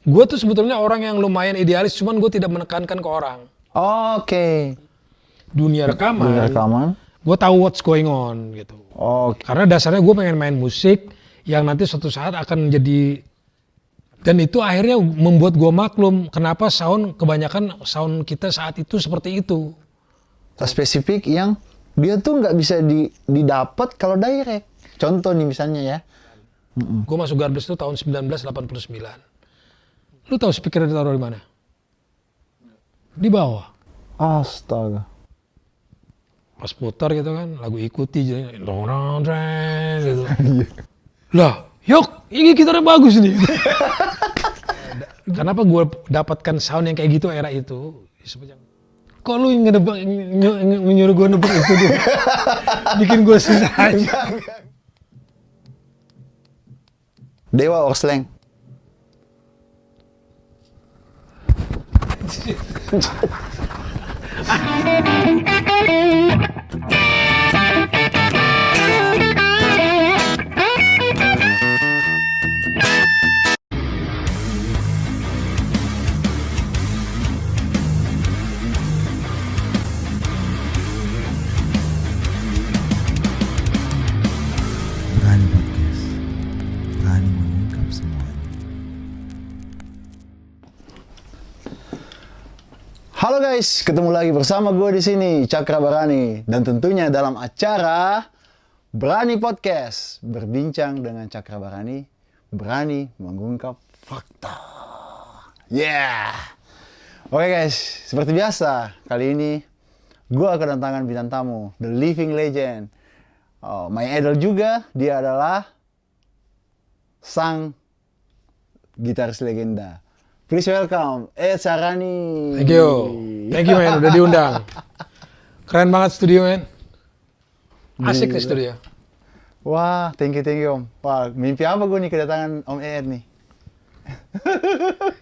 gue tuh sebetulnya orang yang lumayan idealis, cuman gue tidak menekankan ke orang. Oke. Dunia Dunia rekaman, rekaman. gue tahu what's going on gitu. Oke. Karena dasarnya gue pengen main musik yang nanti suatu saat akan jadi, dan itu akhirnya membuat gue maklum kenapa kebanyakan sound kita saat itu seperti itu. Spesifik yang dia tuh nggak bisa didapat kalau direct. Contoh nih misalnya ya. Gue masuk Garbage itu tahun 1989. Lu tahu speaker ditaruh di mana? Di bawah. Astaga. Pas putar gitu kan, lagu ikuti jadi gitu. Lah, yok, ini gitarnya bagus nih. Kenapa gue dapatkan sound yang kayak gitu era itu? Kok lu nyuruh gue nebak itu dulu? Bikin gue susah aja. Dewa or Slank? Berani Podcast, berani mengungkap semuanya. Halo guys, ketemu lagi bersama gue di sini Cakra Barani dan tentunya dalam acara Berani Podcast, berbincang dengan Cakra Barani, berani mengungkap fakta. Yeah. Oke guys, seperti biasa kali ini gue kedatangan bintang tamu, the living legend. My idol juga, dia adalah sang gitaris legenda. Please welcome Ed Sarani. Thank you men, udah diundang. Keren banget studio men. Asik nih studio. Wah, thank you Om. Wah, mimpi apa gue nih kedatangan Om Ed nih?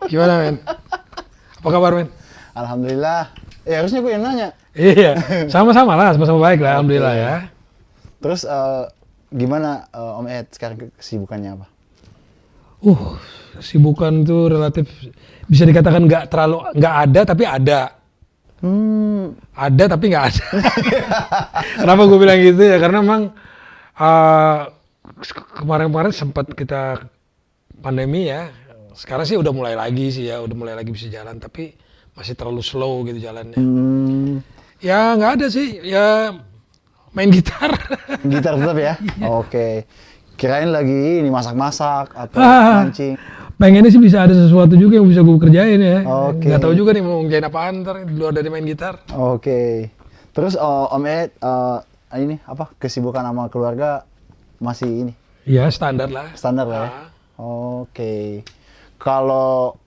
Gimana men? Apa kabar men? Alhamdulillah. Harusnya gue yang nanya. Iya, sama-sama lah, sama-sama baik lah, alhamdulillah ya. Terus gimana Om Ed sekarang kesibukannya apa? Kesibukan tuh relatif bisa dikatakan nggak ada tapi ada. Ada tapi nggak ada. Kenapa gue bilang gitu ya? Karena memang kemarin-kemarin sempat kita pandemi ya. Sekarang sih udah mulai lagi bisa jalan, tapi masih terlalu slow gitu jalannya. Ya nggak ada sih, ya main gitar. Gitar tetap ya? Oke. Kirain lagi ini masak-masak atau mancing. Pengennya sih bisa ada sesuatu juga yang bisa gue kerjain ya. Oke. Nggak tahu juga nih mau ngerjain apaan ntar di luar dari main gitar. Oke. Terus Om Ed, ini apa kesibukan sama keluarga masih ini? Ya standar lah. Standar lah ya? Oke. Kalau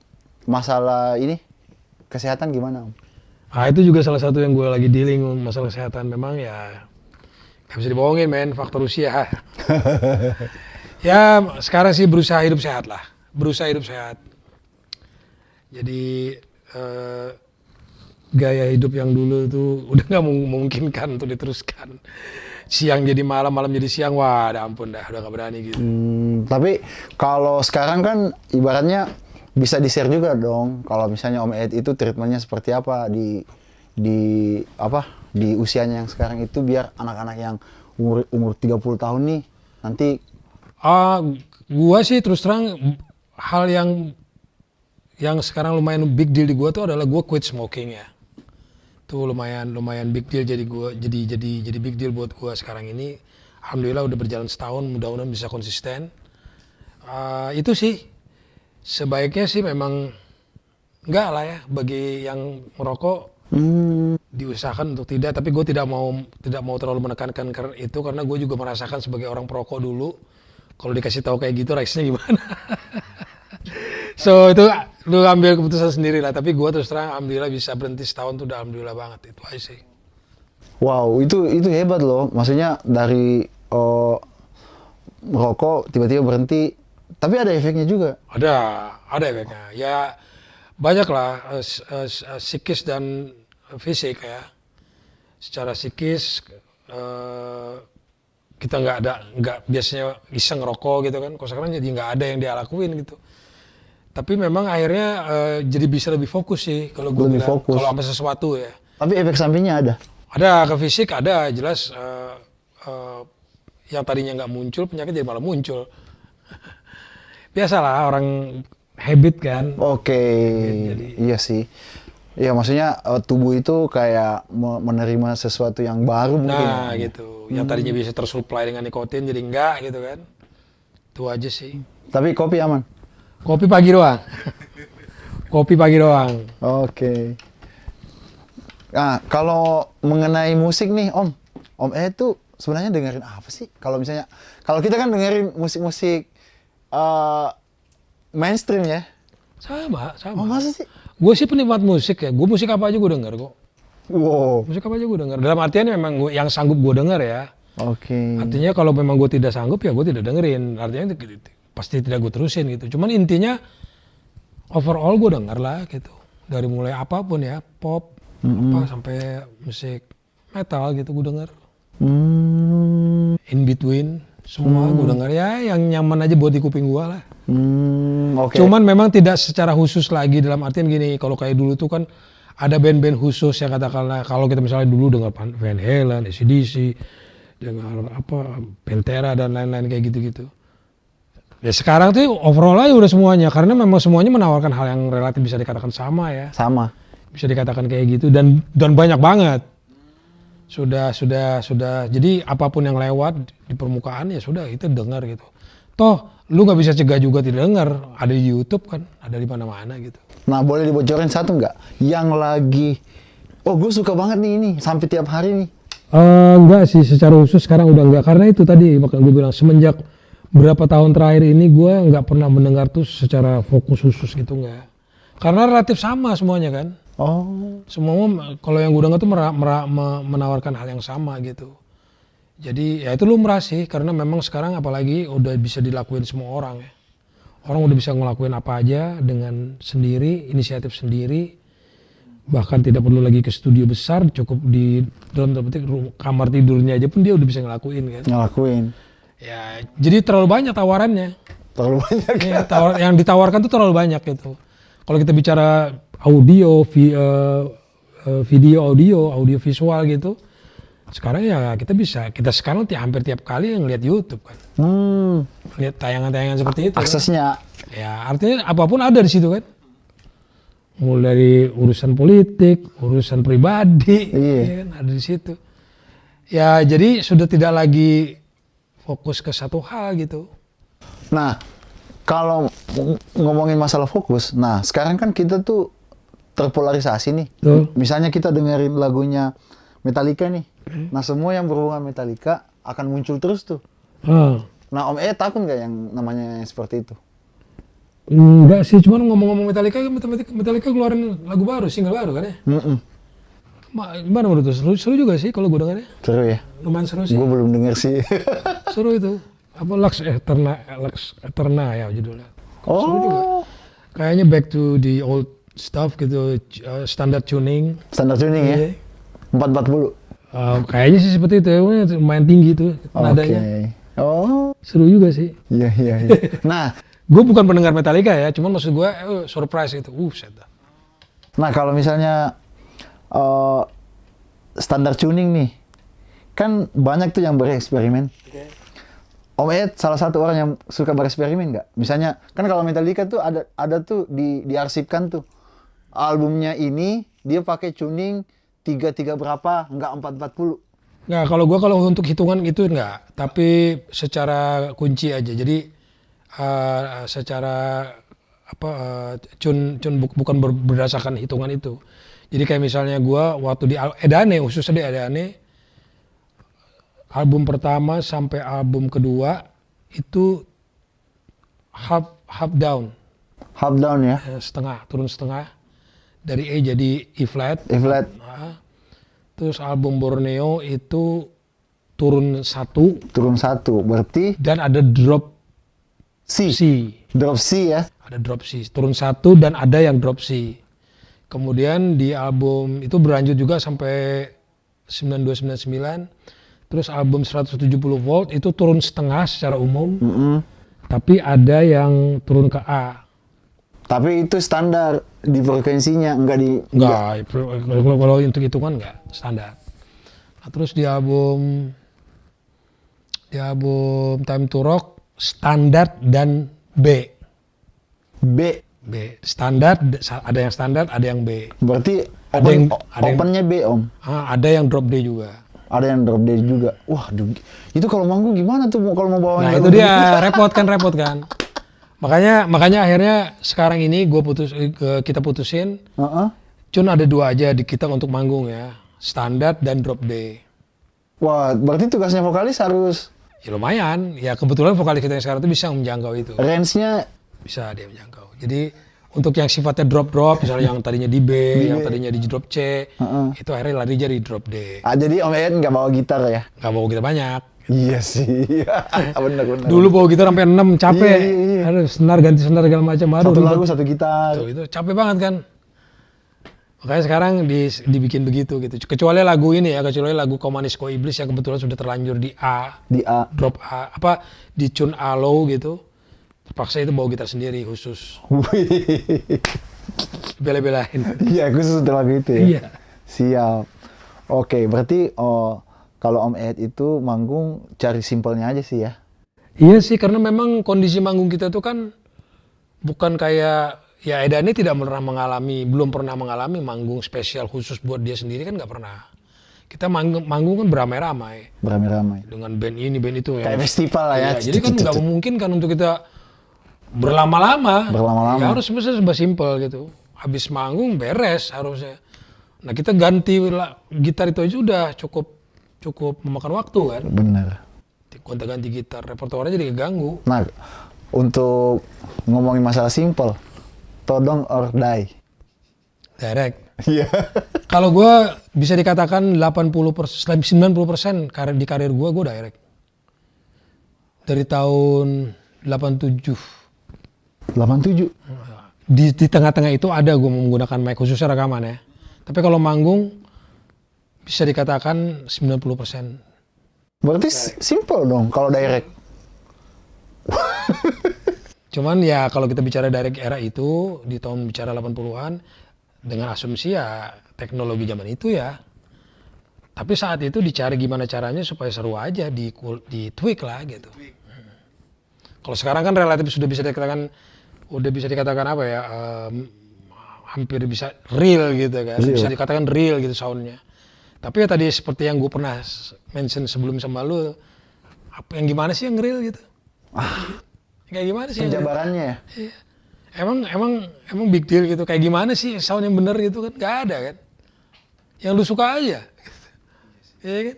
masalah ini kesehatan gimana Om? Itu juga salah satu yang gue lagi dealing masalah kesehatan. Memang ya nggak bisa dibohongin men, faktor usia. Ya sekarang sih berusaha hidup sehat lah. Jadi gaya hidup yang dulu tuh udah nggak memungkinkan untuk diteruskan. Siang jadi malam, malam jadi siang, wah ada ampun dah, udah nggak berani gitu. Tapi kalau sekarang kan ibaratnya bisa di-share juga dong. Kalau misalnya Om Ed itu treatmentnya seperti apa di usianya yang sekarang itu biar anak-anak yang umur 30 tahun nih nanti. Gua sih terus terang hal yang sekarang lumayan big deal di gua tuh adalah gua quit smoking ya. Tuh lumayan big deal jadi big deal buat gua sekarang ini. Alhamdulillah udah berjalan setahun, mudah-mudahan bisa konsisten. Itu sih sebaiknya sih memang enggak lah ya bagi yang merokok diusahakan untuk tidak, tapi gue tidak mau terlalu menekankan itu karena gue juga merasakan sebagai orang perokok dulu. Kalau dikasih tahu kayak gitu reaksinya gimana? So itu lu ambil keputusan sendiri lah. Tapi gue terus terang alhamdulillah bisa berhenti setahun tuh udah alhamdulillah banget, itu aja sih. Wow, itu hebat loh. Maksudnya dari merokok tiba-tiba berhenti, tapi ada efeknya juga. Ada efeknya. Ya banyak lah psikis dan fisik ya. Secara psikis kita nggak biasanya iseng ngerokok gitu kan. Kalau sekarang jadi nggak ada yang dia lakuin gitu. Tapi memang akhirnya jadi bisa lebih fokus sih kalau gue Lebih bilang. fokus. Kalau sama sesuatu ya. Tapi efek sampingnya ada. Ada ke fisik ada jelas yang tadinya nggak muncul penyakit jadi malah muncul. Biasalah orang habit kan. Oke, iya sih. Iya maksudnya tubuh itu kayak menerima sesuatu yang baru mungkin. Nah gitu. Yang tadinya bisa tersuplai dengan nikotin jadi enggak gitu kan. Itu aja sih. Tapi kopi aman. Kopi pagi doang. Kopi pagi doang. Oke. Nah, kalau mengenai musik nih, Om tuh sebenarnya dengerin apa sih? Kalau misalnya, kalau kita kan dengerin musik-musik mainstream ya. Sama. Oh, masa sih? Gue sih penikmat musik ya. Gue musik apa aja gue denger kok. Wow. Musik apa aja gue denger. Dalam artian memang yang sanggup gue denger ya. Oke. Artinya kalau memang gue tidak sanggup ya gue tidak dengerin. Artinya pasti tidak gue terusin gitu. Cuman intinya overall gue denger lah gitu. Dari mulai apapun ya, pop, apa sampai musik metal gitu gue denger. In between semua gue denger ya yang nyaman aja buat di kuping gue lah. Oke. Cuman memang tidak secara khusus lagi dalam artian gini, kalau kayak dulu tuh kan ada band-band khusus yang katakanlah kalau kita misalnya dulu dengar Van Halen, AC/DC, dengar apa Pantera dan lain-lain kayak gitu-gitu. Ya sekarang tuh overall aja udah semuanya karena memang semuanya menawarkan hal yang relatif bisa dikatakan sama ya. Sama. Bisa dikatakan kayak gitu dan banyak banget. Sudah jadi apapun yang lewat di permukaan ya sudah itu dengar gitu. Toh lu nggak bisa cegah juga tidak dengar, ada di YouTube kan, ada di mana-mana gitu. Nah, boleh dibocorin satu nggak? Yang lagi, gue suka banget nih ini, sampai tiap hari nih. Enggak sih, secara khusus sekarang udah enggak. Karena itu tadi, makanya gue bilang semenjak berapa tahun terakhir ini gue nggak pernah mendengar tuh secara fokus khusus gitu enggak. Karena relatif sama semuanya kan. Oh. Semua kalau yang gue dengar tuh menawarkan hal yang sama gitu. Jadi ya itu lumrah sih, karena memang sekarang apalagi udah bisa dilakuin semua orang ya. Orang udah bisa ngelakuin apa aja dengan sendiri, inisiatif sendiri. Bahkan tidak perlu lagi ke studio besar, cukup di dalam tanda petik kamar tidurnya aja pun dia udah bisa ngelakuin kan. Ngelakuin. Ya, jadi terlalu banyak tawarannya. Terlalu banyak. Ya, yang ditawarkan tuh terlalu banyak gitu. Kalau kita bicara audio, video, audio visual gitu. Sekarang ya kita sekarang hampir tiap kali ngeliat YouTube kan. Lihat tayangan-tayangan seperti itu. Aksesnya. Kan? Ya, artinya apapun ada di situ kan. Mulai dari urusan politik, urusan pribadi, ya kan, ada di situ. Ya, jadi sudah tidak lagi fokus ke satu hal gitu. Nah, kalau ngomongin masalah fokus, nah sekarang kan kita tuh terpolarisasi nih. Tuh. Misalnya kita dengerin lagunya Metallica nih. Nah, semua yang berhubungan Metallica akan muncul terus tuh. Nah, Om takut nggak yang namanya seperti itu? Enggak sih, cuman ngomong-ngomong Metallica keluarin lagu baru, single baru kan ya? Gimana menurut lu? Seru juga sih kalau gue dengarnya. Seru ya? Lumayan seru sih. Gue belum denger sih. Seru itu. Apa Lux Eterna ya judulnya. Seru juga. Kayaknya back to the old stuff gitu, standard tuning. Standar tuning ya? 440. Kayaknya sih seperti itu, lumayan tinggi tuh nadanya. Oh. Seru juga sih. Iya. Nah, gue bukan pendengar Metallica ya, cuman maksud gue surprise gitu. Set. Nah, kalau misalnya standar tuning nih, kan banyak tuh yang bereksperimen. Om salah satu orang yang suka bereksperimen nggak? Misalnya, kan kalau Metallica tuh ada tuh diarsipkan tuh albumnya ini dia pakai tuning 3 berapa, nggak 440. Nggak, kalau untuk hitungan itu nggak, tapi secara kunci aja. Jadi secara bukan berdasarkan hitungan itu. Jadi kayak misalnya gue waktu di Edane, khususnya di Edane, album pertama sampai album kedua itu half down. Half down ya? Setengah, turun setengah. Dari E jadi E flat. Terus album Borneo itu turun 1. Turun 1, berarti? Dan ada drop C. Drop C ya? Ada drop C, turun 1 dan ada yang drop C. Kemudian di album itu berlanjut juga sampai 92-99. Terus album 170 volt itu turun setengah secara umum. Tapi ada yang turun ke A. Tapi itu standar di frekuensinya, enggak di... Enggak, kalau untuk hitungan enggak standar. Nah, terus di album Time to Rock standar dan B. B. Standar, ada yang standar, ada yang B. Berarti Ada yang- opennya B, Om. Ada yang drop D juga. Ada yang drop D juga. Wah, itu kalau manggung gimana tuh kalau mau bawain Nah lagu itu begitu? dia repot kan. Makanya akhirnya sekarang ini kita putusin. Heeh. Cun ada 2 aja di kita untuk manggung ya, standar dan drop D. Wah, berarti tugasnya vokalis harus Ya lumayan, ya kebetulan vokalis kita yang sekarang itu bisa menjangkau itu. range-nya Bisa dia menjangkau. Jadi untuk yang sifatnya drop, misalnya yang tadinya di B, yang tadinya di drop C, itu akhirnya lari jadi drop D. jadi Om Ed nggak bawa gitar ya? Nggak bawa kita banyak. Iya sih. Benar. Dulu bawa gitar sampai 6 capek. Iya. Harus ganti senar segala macam baru. Satu ribet. lagu satu gitar. Tuh, itu capek banget kan. Makanya sekarang dibikin begitu gitu. Kecuali lagu ini ya, kecuali lagu Kau Manis Kau Iblis yang kebetulan sudah terlanjur di A, Di A. drop A, di tune A low gitu. Terpaksa itu bawa gitar sendiri khusus. Wih. Bela-belain. Iya, khusus untuk lagu itu ya. Iya. Siap. Oke, berarti kalau Om Ed itu manggung cari simpelnya aja sih ya. Iya sih, karena memang kondisi manggung kita tuh kan bukan kayak ya Eda ini belum pernah mengalami manggung spesial khusus buat dia sendiri kan nggak pernah. Kita manggung kan beramai-ramai Beramai-ramai. dengan band ini band itu Kayak festival lah ya. Iya, jadi kan nggak memungkinkan untuk kita berlama-lama. Berlama-lama. Ya harus serba simpel gitu. Habis manggung beres harusnya. Nah kita ganti gitar itu aja udah cukup memakan waktu kan. Bener. Gonta-ganti gitar, repertoarnya jadi keganggu. Nah, untuk ngomongin masalah simpel, todong or die. Direct. Iya. Kalau gue bisa dikatakan 90%, 90% di karir gue direct. Dari tahun 87. 87. Di tengah-tengah itu ada gue menggunakan mic khususnya rekaman ya. Tapi kalau manggung bisa dikatakan 90%. Berarti simple dong kalau direct. Cuman ya kalau kita bicara direct era itu di tahun bicara 80-an dengan asumsi ya teknologi zaman itu ya. Tapi saat itu dicari gimana caranya supaya seru aja di tweak lah gitu. Kalau sekarang kan relatif sudah bisa dikatakan apa ya, hampir bisa real gitu kan, bisa dikatakan real gitu soundnya. Tapi ya tadi seperti yang gue pernah mention sebelum sama lu, yang gimana sih yang real gitu? Kayak gimana sih? Penjabarannya ya? Iya. Emang big deal gitu. Kayak gimana sih sound yang bener gitu kan? Gak ada kan? Yang lu suka aja. Iya kan?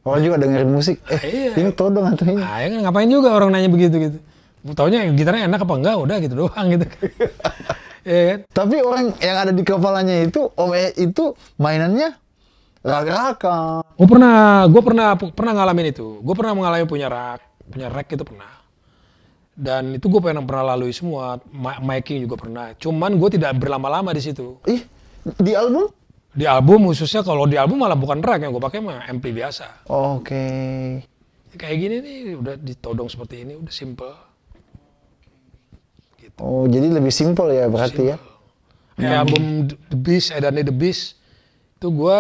Orang juga dengerin musik, iya. ini todong atau ini? Nah, ya kan ngapain juga orang nanya begitu gitu. Taunya gitarnya enak apa enggak, udah gitu doang gitu. Iya kan? Tapi orang yang ada di kepalanya itu, Om Ed itu mainannya rak-rakan. Gue pernah ngalamin itu. Gue pernah mengalami punya rack itu pernah. Dan itu gue pernah lalui semua, miking juga pernah. Cuman gue tidak berlama-lama di situ. Ih, di album? Di album khususnya, kalau di album malah bukan rack yang gue pakai mah ampli biasa. Oke. Kayak gini nih udah ditodong seperti ini, udah simple. Gitu. Oh, jadi lebih simple ya berarti ya? Kayak album The Beast, Edane The Beast, itu gue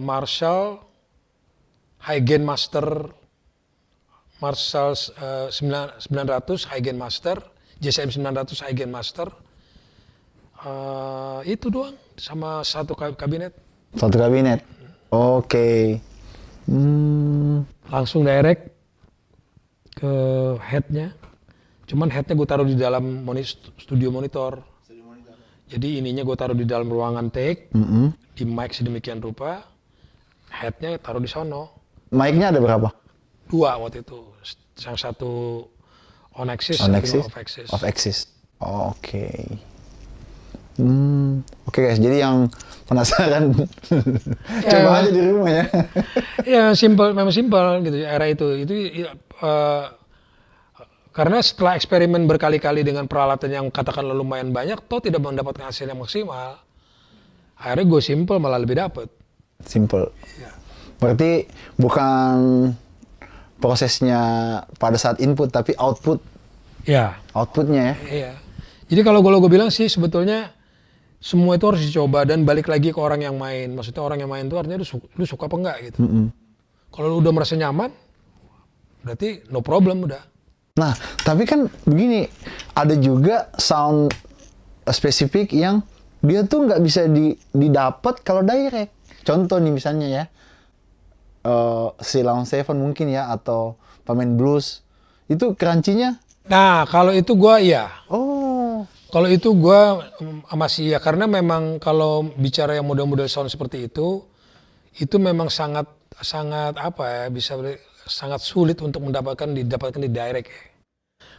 Marshall High Gain Master, Marshall 900 High Gain Master, JCM 900 High Gain Master, itu doang sama satu kabinet. Satu kabinet. Oke. Langsung direct ke headnya. Cuman headnya gue taruh di dalam studio monitor. Jadi ininya gue taruh di dalam ruangan take, di mic sedemikian rupa. Headnya taruh di sono. Mic-nya ada berapa? 2 waktu itu. Yang satu on axis, On satu axis? off axis. Off axis. Oke. Oke guys, jadi yang penasaran coba aja di rumah ya. Ya memang simple gitu era itu karena setelah eksperimen berkali-kali dengan peralatan yang katakanlah lumayan banyak, toh tidak mendapatkan hasil yang maksimal. Akhirnya gue simple malah lebih dapet. Simple. Berarti bukan prosesnya pada saat input tapi output. Ya. Outputnya ya. Iya. Jadi kalau gue bilang sih sebetulnya semua itu harus dicoba dan balik lagi ke orang yang main. Maksudnya orang yang main itu artinya lu suka apa enggak gitu. Kalau lu udah merasa nyaman, berarti no problem udah. Nah, tapi kan begini, ada juga sound spesifik yang dia tuh nggak bisa didapat kalau direct. Contoh nih misalnya ya, si Lawn Seven mungkin ya, atau pemain blues, itu crunchy-nya. Nah, kalau itu gue iya. Oh, Kalau itu gue masih ya, karena memang kalau bicara yang model-model sound seperti itu memang sangat apa ya, sangat sulit untuk didapatkan di direct ya.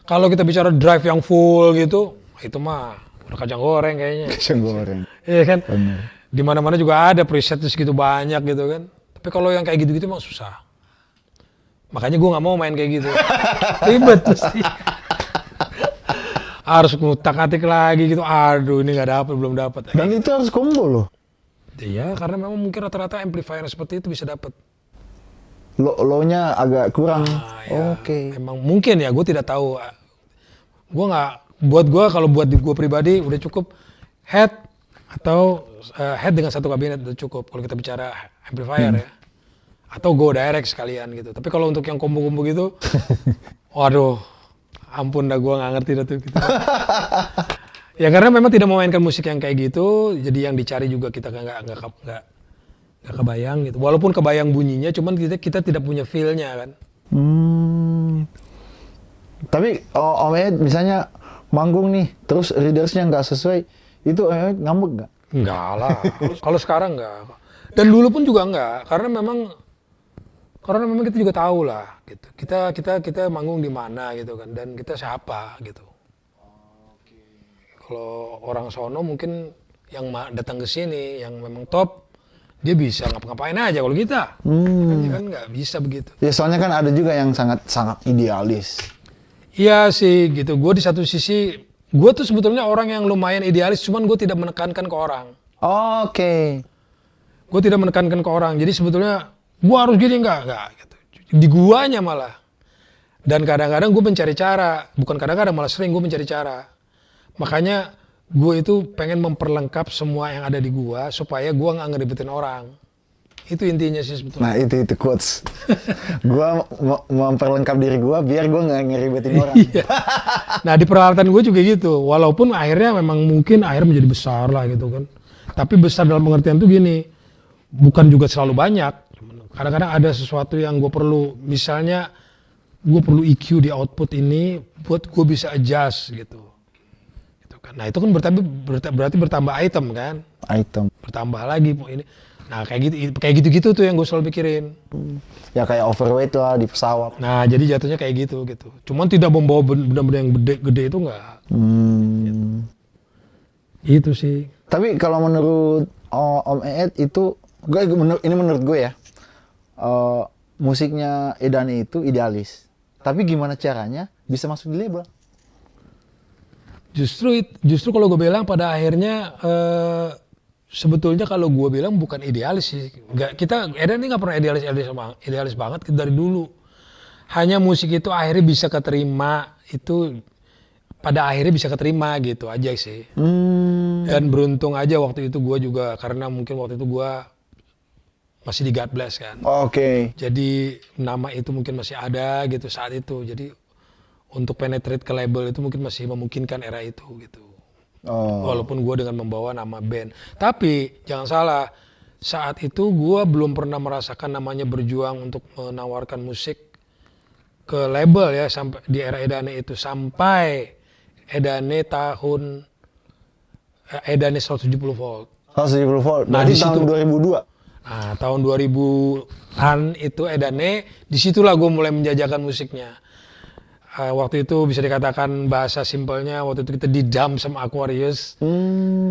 Kalau kita bicara drive yang full gitu, itu mah udah kacang goreng kayaknya. kacang goreng. Iya kan? Bener. Di mana-mana juga ada preset segitu banyak gitu kan. Tapi kalau yang kayak gitu-gitu emang susah. Makanya gue nggak mau main kayak gitu. Ribet pasti. Harus ngutak-atik lagi gitu. Aduh, ini nggak dapet, belum dapat. Dan itu harus combo loh. Iya, karena memang mungkin rata-rata amplifier seperti itu bisa dapat. Low-nya agak kurang. Ya, Oke. Emang mungkin ya, gue tidak tahu. Kalau buat gue pribadi udah cukup head atau head dengan satu kabinet udah cukup. Kalau kita bicara amplifier ya. Atau go direct sekalian gitu. Tapi kalau untuk yang combo-combo gitu, waduh, ampun dah, gue nggak ngerti dah tuh. Gitu. Ya karena memang tidak memainkan musik yang kayak gitu, jadi yang dicari juga kita nggak kebayang gitu. Walaupun kebayang bunyinya, cuman kita tidak punya feel-nya kan. Tapi Om Ed misalnya manggung nih, terus readersnya nggak sesuai, itu Om Ed ngambek nggak? Enggak lah. Kalau sekarang enggak. Dan dulu pun juga enggak, karena memang kita juga tahu lah gitu. Kita manggung di mana gitu kan, dan kita siapa gitu. Kalau orang sono mungkin yang datang ke sini yang memang top, dia bisa ngapa-ngapain aja. Kalau kita kan nggak bisa begitu. Ya soalnya kan ada juga yang sangat idealis. Iya sih gitu. Gue di satu sisi, gue tuh sebetulnya orang yang lumayan idealis, cuman gue tidak menekankan ke orang. Oke. Gue tidak menekankan ke orang. Jadi sebetulnya gue harus gini enggak gitu. Di guanya malah. Dan kadang-kadang gue mencari cara, bukan kadang-kadang malah sering gue mencari cara. Makanya gue itu pengen memperlengkap semua yang ada di gue supaya gue nggak ngeribetin orang. Itu intinya sih sebetulnya. Nah itu quotes. Gue memperlengkap diri gue biar gue nggak ngeribetin orang. Iya. Nah di peralatan gue juga gitu. Walaupun akhirnya memang mungkin akhirnya menjadi besar lah gitu kan. Tapi besar dalam pengertian tuh gini. Bukan juga selalu banyak. Kadang-kadang ada sesuatu yang gue perlu. Misalnya gue perlu EQ di output ini buat gue bisa adjust gitu. Nah itu kan berarti bertambah item kan? Item. Bertambah lagi ini. Nah kayak gitu tuh yang gue selalu pikirin. Ya kayak overweight lah di pesawat. Nah jadi jatuhnya kayak gitu. Cuman tidak membawa benda-benda yang gede itu enggak. Gitu. Itu sih. Tapi kalau menurut Om Ed itu, ini menurut gue ya, musiknya Edane itu idealis. Tapi gimana caranya bisa masuk di label? Justru kalau gue bilang pada akhirnya sebetulnya kalau gue bilang bukan idealis sih. Edan ini nggak pernah idealis banget dari dulu. Hanya musik itu akhirnya bisa keterima, itu pada akhirnya bisa keterima gitu aja sih. Dan beruntung aja waktu itu gue juga, karena mungkin waktu itu gue masih di God Bless kan. Oke. Jadi nama itu mungkin masih ada gitu saat itu. Jadi untuk penetrate ke label itu mungkin masih memungkinkan era itu gitu. Walaupun gue dengan membawa nama band. Tapi jangan salah, saat itu gue belum pernah merasakan namanya berjuang untuk menawarkan musik ke label ya, sampai di era Edane itu, sampai Edane 170 volt. 170 volt. Nah, Berarti di tahun situ. 2002. Nah, tahun 2000-an itu Edane, disitulah gue mulai menjajakan musiknya. Waktu itu bisa dikatakan bahasa simpelnya, waktu itu kita didam sama Aquarius.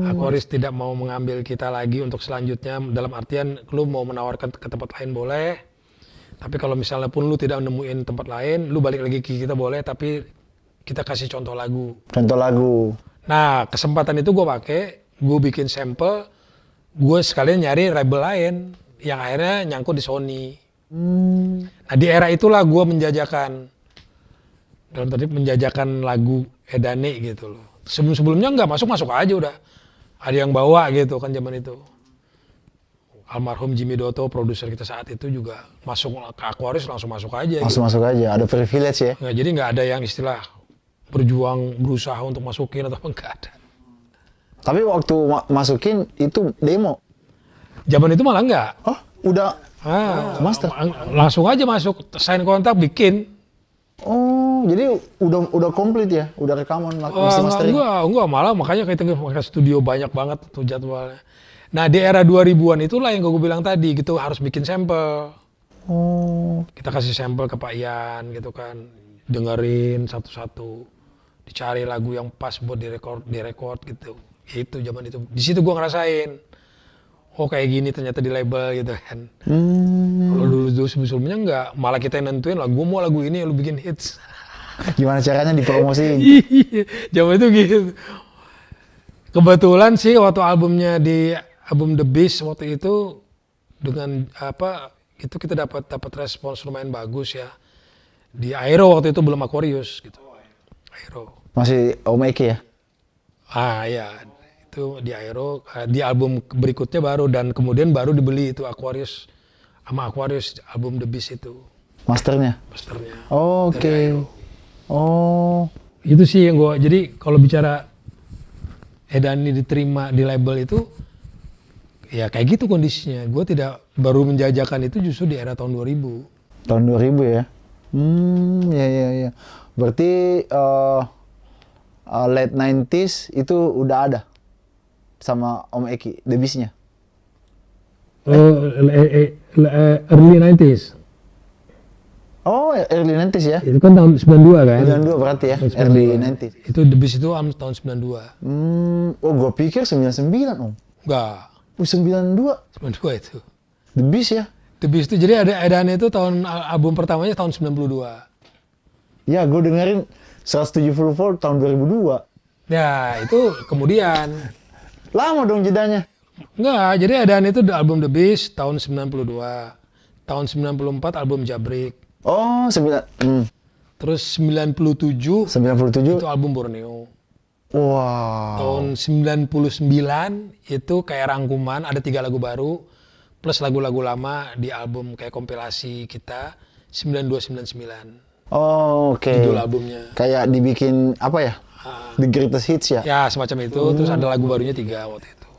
Aquarius tidak mau mengambil kita lagi untuk selanjutnya, dalam artian lu mau menawarkan ke tempat lain boleh, tapi kalau misalnya pun lu tidak nemuin tempat lain, lu balik lagi ke kita boleh, tapi kita kasih contoh lagu. Contoh lagu. Nah, kesempatan itu gue pakai, gue bikin sampel, gue sekalian nyari label lain yang akhirnya nyangkut di Sony. Nah, di era itulah gue menjajakan lagu Edane gitu loh. Sebelum-sebelumnya nggak masuk aja udah. Ada yang bawa gitu kan zaman itu. Almarhum Jimmy Dotto, produser kita saat itu juga masuk ke Aquarius langsung masuk aja. Langsung gitu. masuk aja, ada privilege ya. Nggak, jadi nggak ada yang istilah berusaha untuk masukin atau nggak ada. Tapi waktu masukin itu demo. Zaman itu malah nggak. Oh, udah master. Langsung aja masuk, sign kontrak, bikin. Oh, jadi udah komplit ya, udah rekaman, mesti mastering. Enggak, malah makanya kita pakai studio banyak banget tuh jadwalnya. Nah di era 2000-an itulah yang gue bilang tadi gitu, harus bikin sampel. Oh, Kita kasih sampel ke Pak Ian gitu kan, dengerin satu-satu, dicari lagu yang pas buat direkord gitu. Itu zaman itu. Di situ gue ngerasain, oh kayak gini ternyata di label gitu kan. Kalau dulu sebelumnya enggak, malah kita yang nentuin lah, gue mau lagu ini lu bikin hits. gimana caranya dipromosiin? Iya, zaman itu gitu. Kebetulan sih waktu album The Beast waktu itu dengan itu kita dapat respons lumayan bagus ya. Di Aero waktu itu belum Aquarius gitu. Aero. Masih Om Eki ya? Ya, itu di Aero. Di album berikutnya baru dan kemudian baru dibeli itu Aquarius sama Aquarius album The Beast itu Masternya? masternya. Oh, Dari oke. Aero. Oh, Itu sih yang gue, jadi kalau bicara Edani diterima di label itu, ya kayak gitu kondisinya. Gue tidak baru menjajakan itu justru di era tahun 2000. tahun 2000 ya? Ya. Berarti late 90s itu udah ada sama Om Eki, The Beast-nya? Early 90s. Oh, early 90s ya? Itu kan tahun 92 kan? 92 berarti ya, early 90s. Itu The Beast itu tahun 92. Oh, gua pikir 99 Om. Enggak, 92, 92 itu. The Beast ya? The Beast itu jadi ada Edani itu album pertamanya tahun 92. Ya, gue dengerin 170 volt tahun 2002. Ya, itu kemudian. Lama dong jedanya. Enggak, jadi Edani itu album The Beast tahun 92. Tahun 94 album Jabrik. Oh, Terus 97 itu 97. album Borneo. Wow. Tahun 99 itu kayak rangkuman, ada 3 lagu baru plus lagu-lagu lama di album kayak kompilasi kita 9299. Oh, oke. Judul albumnya. Kayak dibikin apa ya? The Greatest Hits ya? Ya semacam itu, terus ada lagu barunya 3 waktu itu.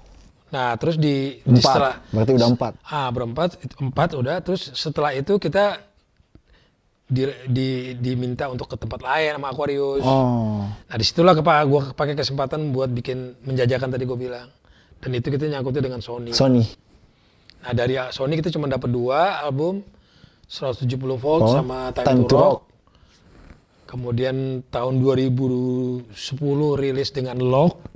Nah terus di 4. setelah Berarti udah 4. berempat, 4 udah, terus setelah itu kita diminta untuk ke tempat lain sama Aquarius. Oh. Nah disitulah gue pakai kesempatan buat menjajakan tadi gue bilang. Dan itu kita nyangkutnya dengan Sony. Sony. Nah dari Sony kita cuma dapat 2 album, 170 volt sama Time Time to to Rock. Rock. Kemudian tahun 2010 rilis dengan Lock,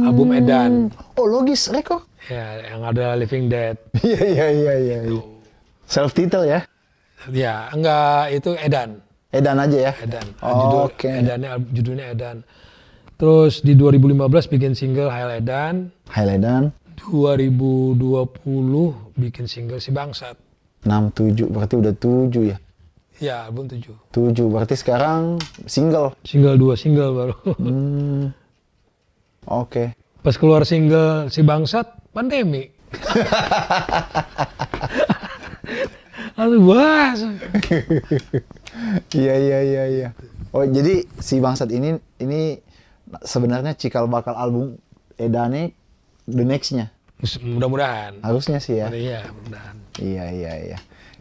album Edan. Oh, logis, Reko. Ya, yang ada Living Dead. Iya. Self title ya? Ya, enggak, itu Edan. Edan aja ya? Edan. Oh, oke. Judulnya Edan. Terus di 2015 bikin single Hail Edan. Edan. 2020 bikin single Si Bangsat. 67, berarti udah 7 ya? Ya, album 7. 7, berarti sekarang single. Single 2 single baru. Oke. Pas keluar single Si Bangsat, pandemi. Aduh, wah. Iya. Oh, jadi Si Bangsat ini sebenarnya cikal bakal album Edane the next-nya. Mudah-mudahan. Harusnya sih ya. Iya, mudah-mudahan. Iya.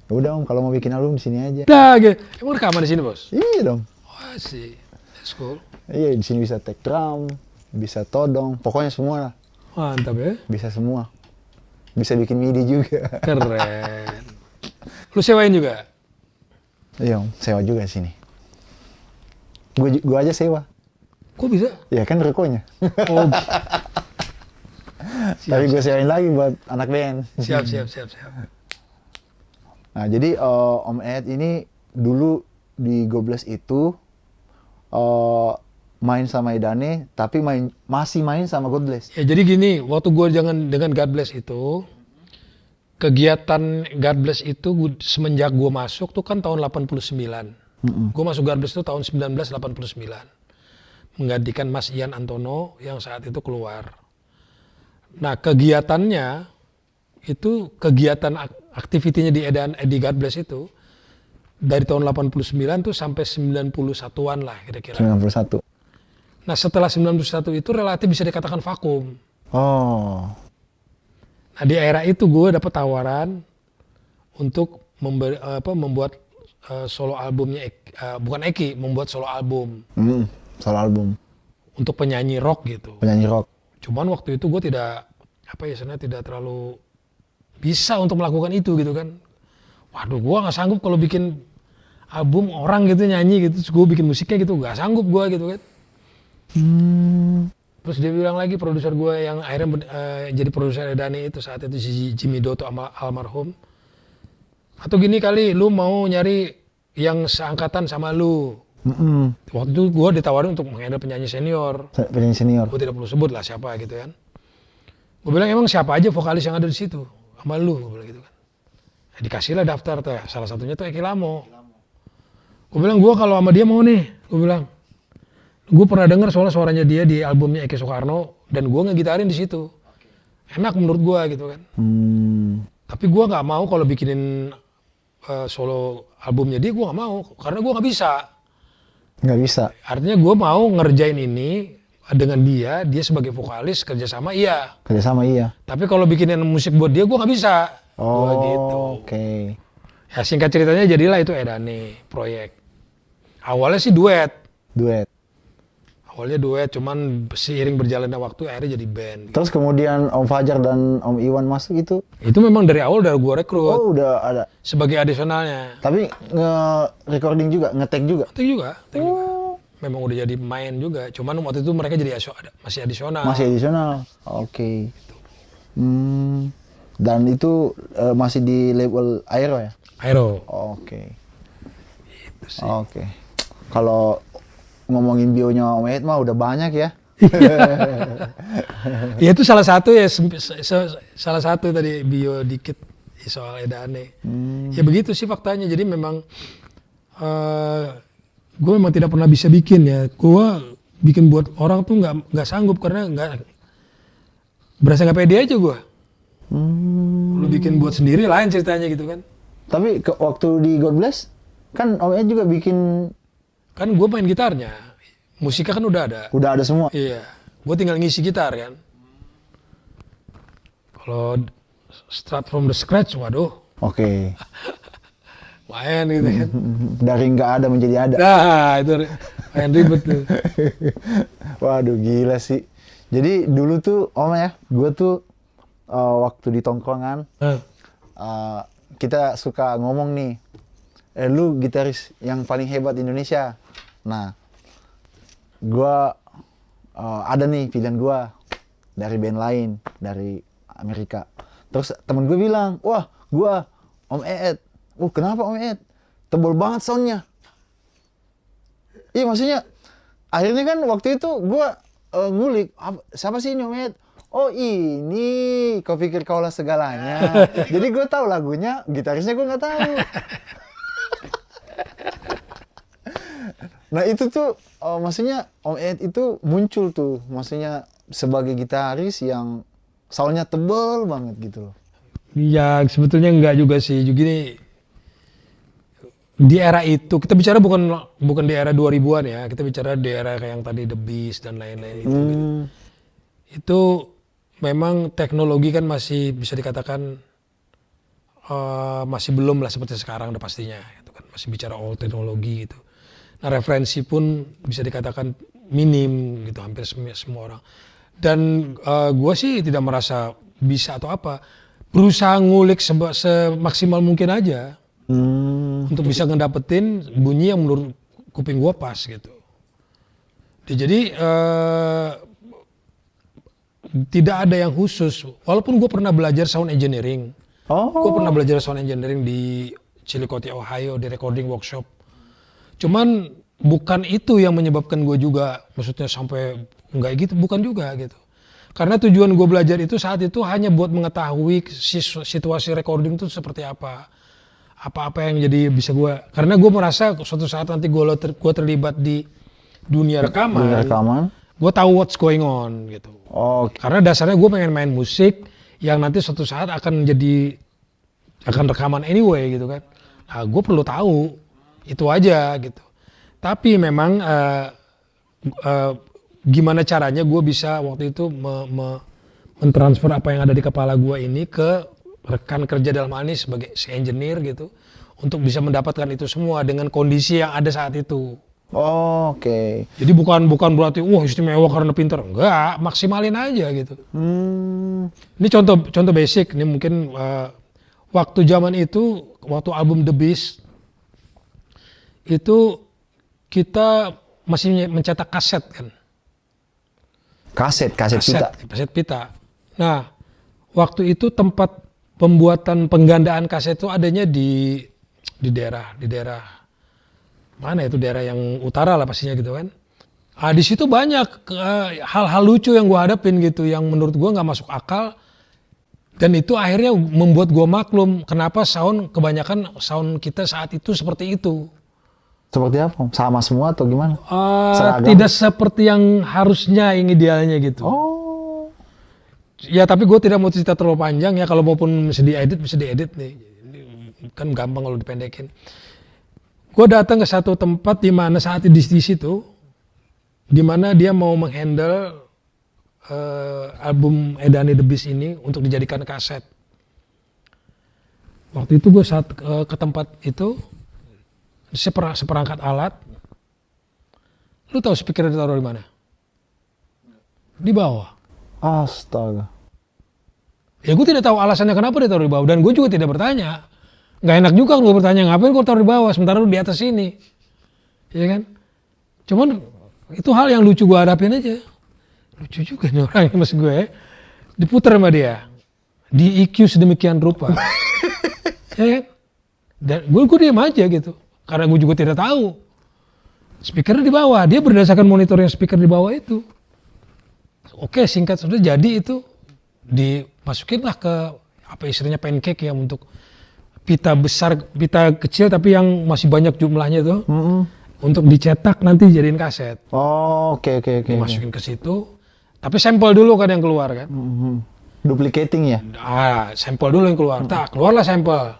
Udah Om, kalau mau bikin album di sini aja. Dah, emang rekaman di sini, Bos? Iya dong. Wah, sih. That's cool. Iya, di sini bisa take drum, bisa todong, pokoknya semua lah. Mantap ya. Bisa semua. Bisa bikin MIDI juga. Keren. Lu sewain juga? Iya Om, sewa juga di sini. Gua aja sewa. Kok bisa? Ya kan rekonya. Oh, Tapi gue sewain lagi buat anak band. siap. Nah, jadi Om Ed ini dulu di Gobles itu main sama Edane, tapi masih main sama God Bless. Ya jadi gini, waktu gue dengan God Bless itu, kegiatan God Bless itu semenjak gue masuk tuh kan tahun 89. Gue masuk God Bless itu tahun 1989. menggantikan Mas Ian Antono yang saat itu keluar. Nah kegiatannya itu kegiatan aktivitinya di God Bless itu dari tahun 89 tuh sampai 91-an lah kira-kira. 91. Nah setelah 91 itu relatif bisa dikatakan vakum. Oh. Nah di era itu gue dapet tawaran untuk membuat solo albumnya, bukan Eki, membuat solo album. Solo album. Untuk penyanyi rock gitu. Penyanyi rock. Cuman waktu itu gue tidak terlalu bisa untuk melakukan itu gitu kan. Waduh, gue nggak sanggup kalau bikin album orang gitu nyanyi gitu, terus gue bikin musiknya gitu, nggak sanggup gue gitu kan. Terus dia bilang lagi produser gue yang akhirnya jadi produser Edane itu saat itu si Jimmy Doto almarhum. Atau gini kali, lu mau nyari yang seangkatan sama lu. Waktu itu gue ditawarin untuk menghandle penyanyi senior. Penyanyi senior. Gue tidak perlu sebut lah siapa gitu kan. Gue bilang emang siapa aja vokalis yang ada di situ sama lu, gue bilang gitu kan. Ya, dikasihlah daftar tuh, salah satunya tuh Eki Lamo. Gue bilang gue kalau sama dia mau nih, gue bilang. Gue pernah dengar soalnya suaranya dia di albumnya Eki Soekarno dan gue ngegitarin di situ. Enak menurut gue gitu kan. Tapi gue nggak mau kalau bikinin solo albumnya dia, gue nggak mau karena gue nggak bisa. Nggak bisa. Artinya gue mau ngerjain ini dengan dia sebagai vokalis kerjasama iya. Kerjasama iya. Tapi kalau bikinin musik buat dia gue nggak bisa. Oh gitu. Oke. Ya singkat ceritanya jadilah itu Edane proyek. Awalnya sih duet. Awalnya duet, cuman seiring berjalannya waktu akhirnya jadi band. Terus kemudian Om Fajar dan Om Iwan masuk itu? Itu memang dari awal udah gue rekrut. Oh udah ada. Sebagai adisionalnya. Tapi nge-recording juga, nge-tag juga? Tag juga. Memang udah jadi main juga. Cuman waktu itu mereka jadi masih adisional. Masih adisional. Oke. Dan itu masih di label Aero ya? Aero. Oke. Itu sih. Oke. Kalau ngomongin bionya Om Ed mah udah banyak ya. Ya itu salah satu ya, salah satu tadi bio dikit soal Edane. Ya begitu sih faktanya. Jadi memang gue memang tidak pernah bisa bikin ya. Gue bikin buat orang tuh nggak sanggup karena nggak berasa nggak pede aja gue. Lu bikin buat sendiri lain ceritanya gitu kan. Tapi waktu di God Bless kan Om Ed juga bikin. Kan gue main gitarnya, musiknya kan udah ada. Udah ada semua? Iya, gue tinggal ngisi gitar kan. Kalau start from the scratch, waduh. Oke. Main gitu kan. Dari nggak ada menjadi ada. Nah, itu main ribet tuh. Waduh, gila sih. Jadi dulu tuh, Om ya, gue tuh waktu di tongkrongan, kita suka ngomong nih, lu gitaris yang paling hebat di Indonesia. Nah, gue ada nih pilihan gue dari band lain, dari Amerika. Terus temen gue bilang, wah, gue Om Ed. Kenapa Om Ed? Tebal banget soundnya. Iya maksudnya, akhirnya kan waktu itu gue ngulik, siapa sih ini Om Ed? Oh ini, kau pikir kaulah segalanya. Jadi gue tahu lagunya, gitarisnya gue nggak tahu. Nah itu tuh, maksudnya Om Ed itu muncul tuh, maksudnya sebagai gitaris yang soundnya tebel banget gitu loh. Ya sebetulnya enggak juga sih, gini. Di era itu, kita bicara bukan di era 2000-an ya, kita bicara di era kayak yang tadi The Beast dan lain-lain itu. Gitu. Itu memang teknologi kan masih bisa dikatakan masih belum lah seperti sekarang udah pastinya. Gitu kan. Masih bicara all teknologi gitu. Nah referensi pun bisa dikatakan minim gitu, hampir semua orang. Dan gue sih tidak merasa bisa atau apa, berusaha ngulik semaksimal mungkin aja untuk bisa ngedapetin bunyi yang menurut kuping gue pas gitu. Jadi tidak ada yang khusus, walaupun gue pernah belajar sound engineering. Gue pernah belajar sound engineering di Chillicothe, Ohio, di recording workshop. Cuman bukan itu yang menyebabkan gue juga, maksudnya sampai enggak gitu, bukan juga gitu. Karena tujuan gue belajar itu saat itu hanya buat mengetahui situasi recording itu seperti apa. Apa-apa yang jadi bisa gue, karena gue merasa suatu saat nanti gue terlibat di dunia Dunia rekaman, rekaman. gue tahu what's going on gitu. Oh, Karena dasarnya gue pengen main musik yang nanti suatu saat akan rekaman anyway gitu kan. Nah, gue perlu tahu itu aja gitu. Tapi memang gimana caranya gue bisa waktu itu mentransfer apa yang ada di kepala gue ini ke rekan kerja dalam hal ini sebagai si engineer gitu, untuk bisa mendapatkan itu semua dengan kondisi yang ada saat itu. oh, oke. Jadi bukan berarti wah istimewa karena pinter, enggak, maksimalin aja gitu. Ini contoh basic, ini mungkin waktu zaman itu, waktu album The Beast itu kita masih mencetak kaset kan. Kaset pita. Nah, waktu itu tempat pembuatan penggandaan kaset itu adanya di daerah mana itu, daerah yang utara lah pastinya gitu kan. Di situ banyak hal-hal lucu yang gue hadapin gitu, yang menurut gue nggak masuk akal, dan itu akhirnya membuat gue maklum kenapa kebanyakan sound kita saat itu seperti itu. Seperti apa? Sama semua atau gimana? Tidak seperti yang harusnya, yang idealnya gitu. Oh. Ya tapi gue tidak mau cerita terlalu panjang ya, kalau maupun bisa diedit nih. Ini kan gampang kalau dipendekin. Gue datang ke satu tempat di mana saat di situ, di mana dia mau menghandle album Edani The Beast ini untuk dijadikan kaset. Waktu itu gue saat ke tempat itu, seperangkat alat. Lu tahu speaker ditaruh di mana? Di bawah. Astaga. Ya gue tidak tahu alasannya kenapa dia taruh di bawah, dan gue juga tidak bertanya. Nggak enak juga gue bertanya, ngapain gue taruh di bawah sementara lu di atas sini, ya kan? Cuman itu hal yang lucu gue hadapin aja. Lucu juga nih orang yang maksud gue ya. Diputar sama dia, di EQ sedemikian rupa, ya kan? Dan gue diam aja gitu, karena gue juga tidak tahu. Speaker di bawah, dia berdasarkan monitor yang speaker di bawah itu. Oke, singkat sudah jadi itu dimasukinlah ke apa istilahnya pancake ya, untuk pita besar, pita kecil tapi yang masih banyak jumlahnya tuh, untuk dicetak nanti jadiin kaset. Oh, oke. Dimasukin ke situ, tapi sampel dulu kan yang keluar kan. Duplicating ya? Sampel dulu yang keluar. Keluarlah sampel.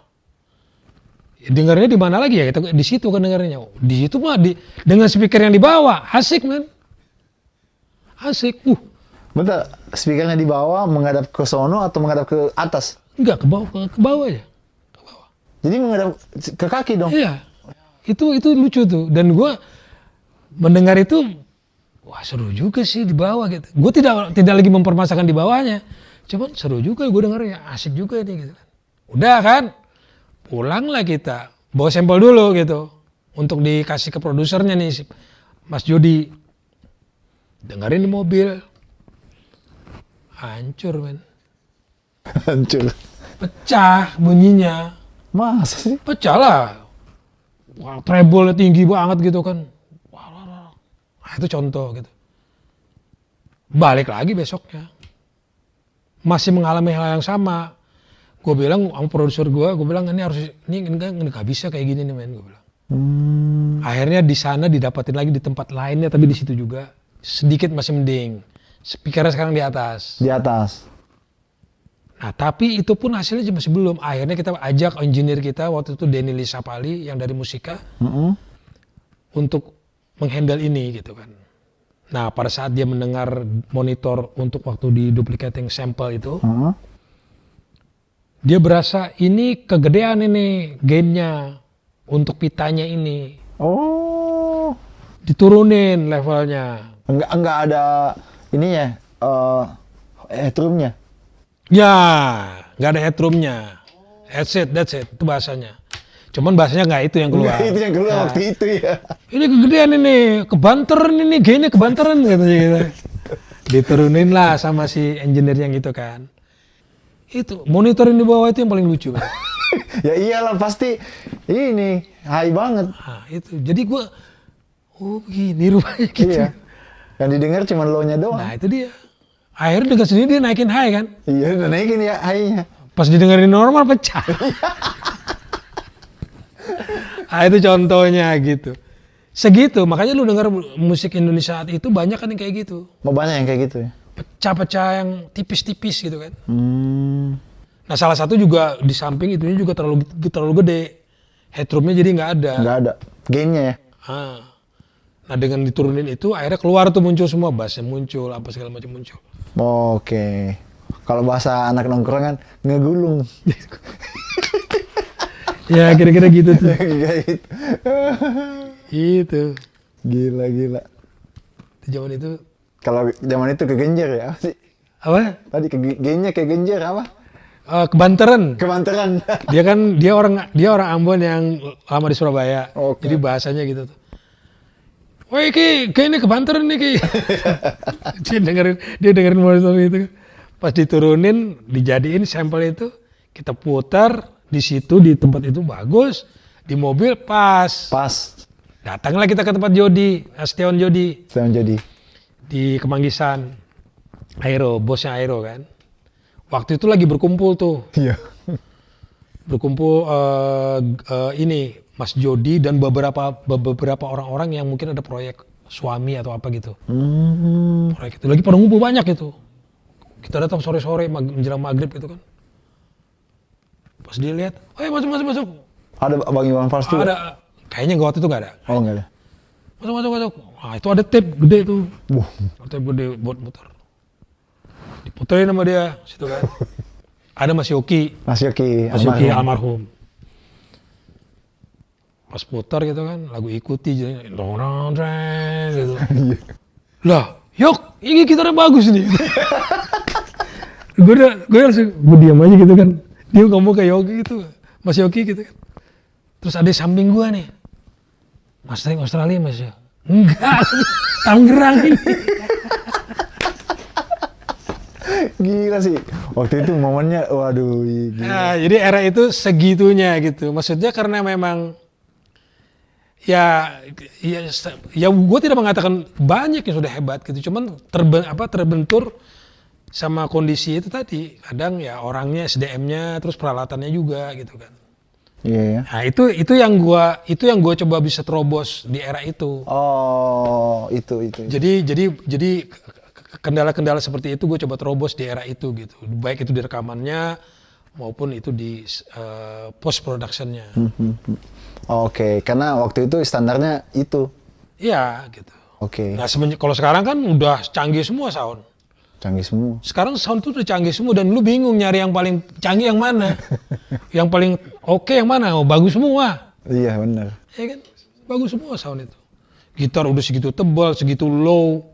Dengarnya di mana lagi ya? Kita di situ kan dengarnya. Di situ mah dengan speaker yang di bawah, asik men. Asik. Bentar, speakernya di bawah menghadap ke sono atau menghadap ke atas? Enggak, ke bawah aja. Ke bawah. Jadi menghadap ke kaki dong? Iya. Itu lucu tuh. Dan gue mendengar itu, wah seru juga sih di bawah gitu. Gue tidak lagi mempermasalahkan di bawahnya. Cuman seru juga gue dengarnya, asik juga nih gitu. Udah kan? Pulanglah kita. Bawa sampel dulu gitu. Untuk dikasih ke produsernya nih, Mas Jody. Dengerin di mobil. Hancur men. Hancur. Pecah bunyinya. Masa sih? Pecah lah. Wah, treble tinggi banget gitu kan. Wah. Nah, itu contoh gitu. Balik lagi besoknya. Masih mengalami hal yang sama. Gue bilang sama produser gue bilang ini nggak bisa kayak gini nih men, gue bilang. Akhirnya di sana didapatin lagi di tempat lainnya, tapi di situ juga sedikit masih mending. Speakernya sekarang di atas. Di atas. Nah tapi itu pun hasilnya masih belum. Akhirnya kita ajak engineer kita waktu itu Denny Lisapali yang dari Musika untuk menghandle ini gitu kan. Nah pada saat dia mendengar monitor untuk waktu di duplicating sample itu, dia berasa ini kegedean ini gainnya untuk pitanya ini. Oh. Diturunin levelnya. Enggak ada ininya, headroomnya. Ya, nggak ada headroomnya. That's it, itu bahasanya. Cuman bahasanya nggak itu yang keluar. Nggak itu yang keluar waktu itu ya. Ini kegedean ini, kebanteran ini, gainnya kebanteran katanya gitu. Diturunin lah sama si engineer yang gitu kan. Itu monitorin di bawah itu yang paling lucu kan. Ya iyalah pasti ini high banget. Nah, itu. Jadi gue, gini rupanya gitu. Iya. Yang didengar cuma low-nya doang. Nah itu dia. Akhirnya dengan sendiri dia naikin high kan. Iya udah naikin ya high-nya. Pas didengerin normal pecah. Nah itu contohnya gitu. Segitu, makanya lu denger musik Indonesia saat itu banyak kan yang kayak gitu. Mau banyak yang kayak gitu ya? Pecah-pecah yang tipis-tipis gitu kan. Nah salah satu juga di samping itunya juga terlalu gede. Headroomnya jadi nggak ada. Nggak ada. Gainnya ya? Ah. Nah dengan diturunin itu akhirnya keluar tuh muncul semua, bassnya muncul, apa segala macam muncul. Oke. Kalau bahasa anak nongkrongan, ngegulung. Ya kira-kira gitu tuh. Kayak gitu. Itu. Gila. Di zaman itu. Kalau zaman itu kegenjer ya? Apa sih? Apa? Tadi gainnya kegenjer apa? Kebanteran. Kebanteran. Dia orang Ambon yang lama di Surabaya. Oke. Jadi bahasanya gitu tuh. Woi Ki, ini kebanteran nih Ki. dia dengerin monitor itu. Pas diturunin, dijadiin sampel itu, kita putar di situ di tempat itu bagus, di mobil pas. Datanglah kita ke tempat Jody, Astion Jody Saya jadi. di Kemanggisan. Aero, bosnya Aero kan. Waktu itu lagi berkumpul tuh. Iya. Berkumpul ini Mas Jody dan beberapa orang-orang yang mungkin ada proyek suami atau apa gitu. Proyek itu lagi pada ngumpul banyak itu. Kita datang sore-sore menjelang maghrib gitu kan. Pas dia lihat, ayo masuk. Ada Bang Iwan Fals juga? Ada, kayaknya waktu itu nggak ada. Oh nggak ada. Masuk. Nah itu ada tape gede tuh. Wah. Tape gede buat muter. Diputerin sama dia situ kan. Ada Mas Yoki. Mas Yoki Almarhum. Pas putar gitu kan, lagu ikuti jadi gitu. Lah, Yok, ini gitarnya bagus nih. gue langsung diam aja gitu kan. Dia ngomong ke Yoki gitu, Mas Yoki gitu kan. Terus ada samping gue nih, mastering Australia Mas ya. Enggak, Tangerang ini. Gila sih. Waktu itu momennya, waduh. Gila. Nah, jadi era itu segitunya gitu. Maksudnya karena memang ya gue tidak mengatakan banyak yang sudah hebat gitu. Cuman terbentur sama kondisi itu tadi. Kadang ya orangnya, SDM-nya, terus peralatannya juga gitu kan. Iya ya. Nah, itu yang gua coba bisa terobos di era itu. Oh, itu. Jadi kendala-kendala seperti itu gue coba terobos di era itu gitu. Baik itu di rekamannya maupun itu di post productionnya. Oke, karena waktu itu standarnya itu. Iya gitu. Oke. Nah kalau sekarang kan udah canggih semua sound. Canggih semua. Sekarang sound tuh udah canggih semua dan lu bingung nyari yang paling canggih yang mana. Yang paling oke yang mana? Oh, bagus semua. Iya benar. Ya kan? Bagus semua sound itu. Gitar udah segitu tebal, segitu low,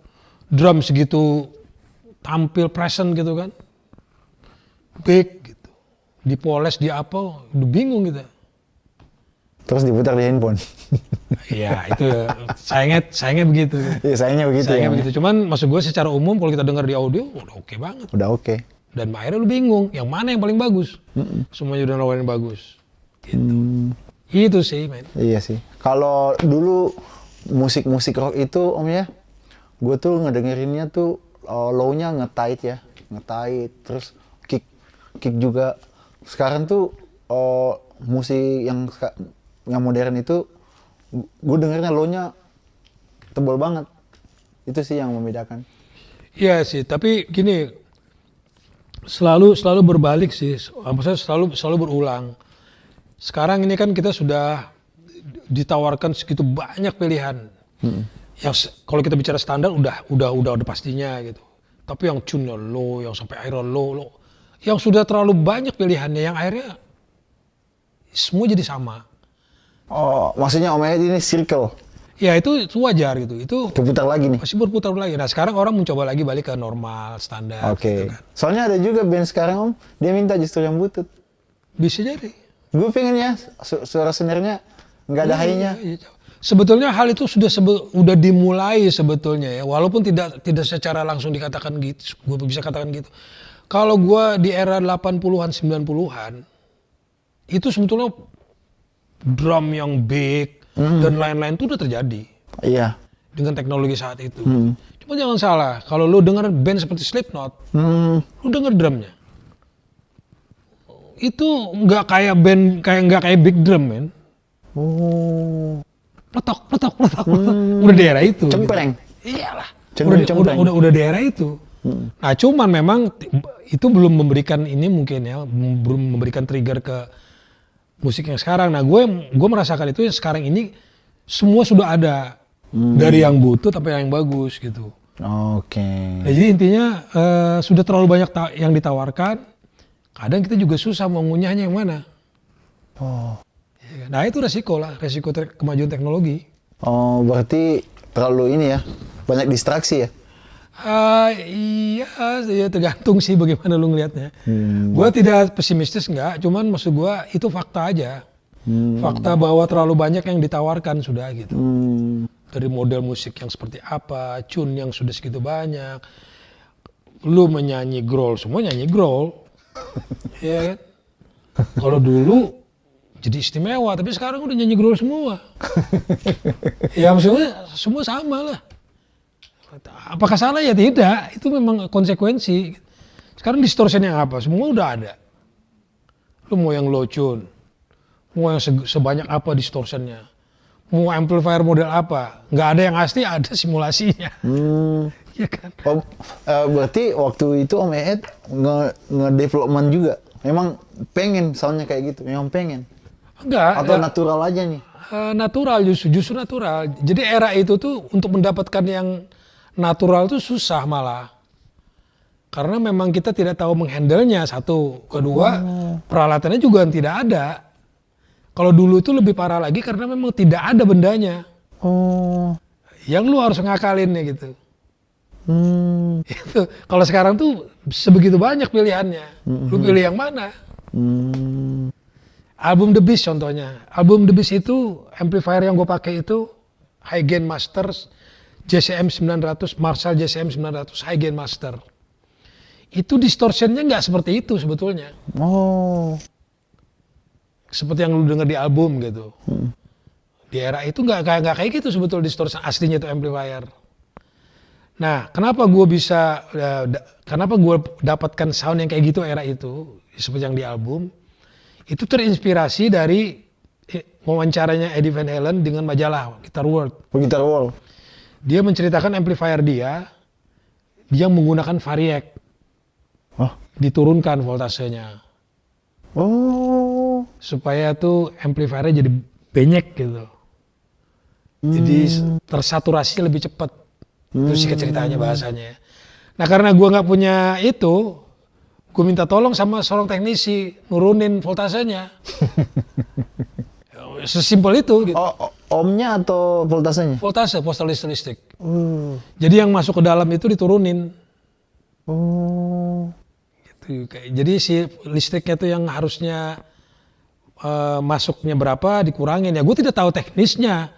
drum segitu tampil present gitu kan. Big gitu. Dipoles di apa, udah bingung gitu. Terus diputar di handphone. Iya, itu sayangnya begitu. Iya, sayangnya begitu. Sayangnya Ya. begitu. Cuman maksud gue secara umum kalau kita dengar di audio udah oke banget. Udah oke. Dan akhirnya lu bingung, yang mana yang paling bagus? Semuanya udah nawarin bagus. Gitu. Itu sih, men. Iya sih. Kalau dulu musik-musik rock itu Om ya, gue tuh ngedengerinnya tuh low-nya nge-tight ya. Nge-tight, terus kick juga. Sekarang tuh musik yang modern itu gue dengernya low-nya tebal banget. Itu sih yang membedakan. Iya sih, tapi gini, selalu berbalik sih. Maksudnya selalu berulang. Sekarang ini kan kita sudah ditawarkan segitu banyak pilihan. Yang kalau kita bicara standar udah pastinya gitu. Tapi yang tune-nya low, yang sampai akhirnya low, yang sudah terlalu banyak pilihannya, yang akhirnya semua jadi sama. Oh, maksudnya Om Ed ini circle. Ya itu wajar gitu. Itu Keputar lagi nih. masih berputar lagi. Nah sekarang orang mencoba lagi balik ke normal, standar. Oke. Gitu kan. Soalnya ada juga band sekarang Om, dia minta justru yang butut. Bisa jadi. Gue pengen ya suara snare-nya nggak ada high-nya. Iya. Sebetulnya hal itu sudah dimulai sebetulnya ya. Walaupun tidak secara langsung dikatakan gitu. Gue bisa katakan gitu. Kalau gue di era 80-an, 90-an, itu sebetulnya drum yang big dan lain-lain itu udah terjadi. Iya. Dengan teknologi saat itu. Cuma jangan salah, kalau lu denger band seperti Slipknot, lu denger drumnya. Itu nggak kayak band, nggak kayak big drum, men. Oh. Pletok. Udah di era itu. Cempreng. Gitu. Iyalah. Cenderung cempreng. Udah di era itu. Nah, cuman memang itu belum memberikan ini mungkin ya, belum memberikan trigger ke musik yang sekarang. Nah, gue merasakan itu yang sekarang ini semua sudah ada. Dari yang butut sampai yang bagus gitu. Oke. Nah, jadi intinya sudah terlalu banyak yang ditawarkan. Kadang kita juga susah mau ngunyahnya yang mana. Oh. Nah, itu resiko kemajuan teknologi. Oh, berarti terlalu ini ya, banyak distraksi ya? Iya, tergantung sih bagaimana lu ngelihatnya. Gue tidak pesimistis enggak, cuman maksud gue itu fakta aja. Fakta bahwa terlalu banyak yang ditawarkan sudah gitu. Dari model musik yang seperti apa, tune yang sudah segitu banyak. Lu menyanyi growl, semua nyanyi growl. Iya kan? Kalau dulu jadi istimewa, tapi sekarang udah nyanyi growl semua. Ya maksudnya semua sama lah. Apakah salah ya? Tidak, itu memang konsekuensi. Sekarang distortion yang apa? Semua udah ada. Lu mau yang low tune, mau yang sebanyak apa distortionnya, mau amplifier model apa, nggak ada yang asli, ada simulasinya. Ya kan? Oh, berarti waktu itu Om Eed nge-development juga? Memang pengen soundnya kayak gitu? Memang pengen? Enggak. Atau natural aja nih? Natural, justru natural. Jadi era itu tuh untuk mendapatkan yang natural tuh susah malah. Karena memang kita tidak tahu menghandle-nya, satu. Kedua, peralatannya juga tidak ada. Kalau dulu itu lebih parah lagi karena memang tidak ada bendanya. Oh. Yang lu harus ngakalinnya gitu. Itu. Kalau sekarang tuh sebegitu banyak pilihannya. Lu pilih yang mana? Album The Beast contohnya. Album The Beast itu amplifier yang gue pakai itu High Gain Master JCM 900, Marshall JCM 900 High Gain Master. Itu distortionnya nggak seperti itu sebetulnya. Oh. Seperti yang lu dengar di album gitu. Di era itu nggak kayak gitu sebetulnya distortion aslinya itu amplifier. Nah, kenapa gue dapatkan sound yang kayak gitu era itu, seperti yang di album, itu terinspirasi dari wawancaranya Eddie Van Halen dengan majalah Guitar World. Guitar World. Dia menceritakan amplifier dia menggunakan variac. Oh. Diturunkan voltasenya. Oh. Supaya tuh amplifiernya jadi banyak gitu. Jadi tersaturasi lebih cepat. Itu sih ceritanya bahasanya. Nah karena gue nggak punya itu, gue minta tolong sama seorang teknisi nurunin voltasenya. Sesimpel itu. Gitu. Ohmnya atau voltasenya? Voltase, postal listrik. Jadi yang masuk ke dalam itu diturunin. Oh. Gitu. Jadi si listriknya itu yang harusnya masuknya berapa dikurangin. Ya gue tidak tahu teknisnya.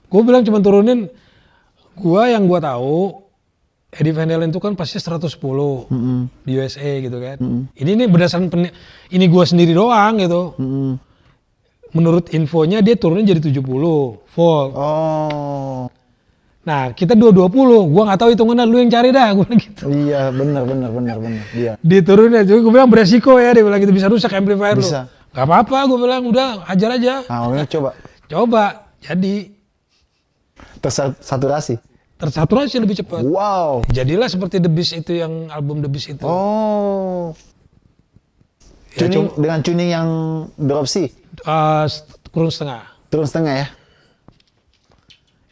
Gue bilang cuma turunin. Yang gue tahu Eddie Van Halen itu kan pasti 110 di USA gitu kan. Ini berdasarkan ini gue sendiri doang gitu. Menurut infonya dia turunnya jadi 70 volt. Oh. Nah kita 220, gue nggak tahu hitungannya, lu yang cari dah, gue bilang gitu. Iya benar. Iya. Diturunin aja, gue bilang beresiko ya, dia bilang gitu bisa rusak amplifier lu. Bisa. Gak apa-apa, gue bilang udah ajar aja. Coba. Jadi tersaturasi lebih cepat. Wow. Jadilah seperti The Beast itu, yang album The Beast itu. Oh. Ya, dengan tuning yang drop C? Kurun setengah. Turun setengah ya?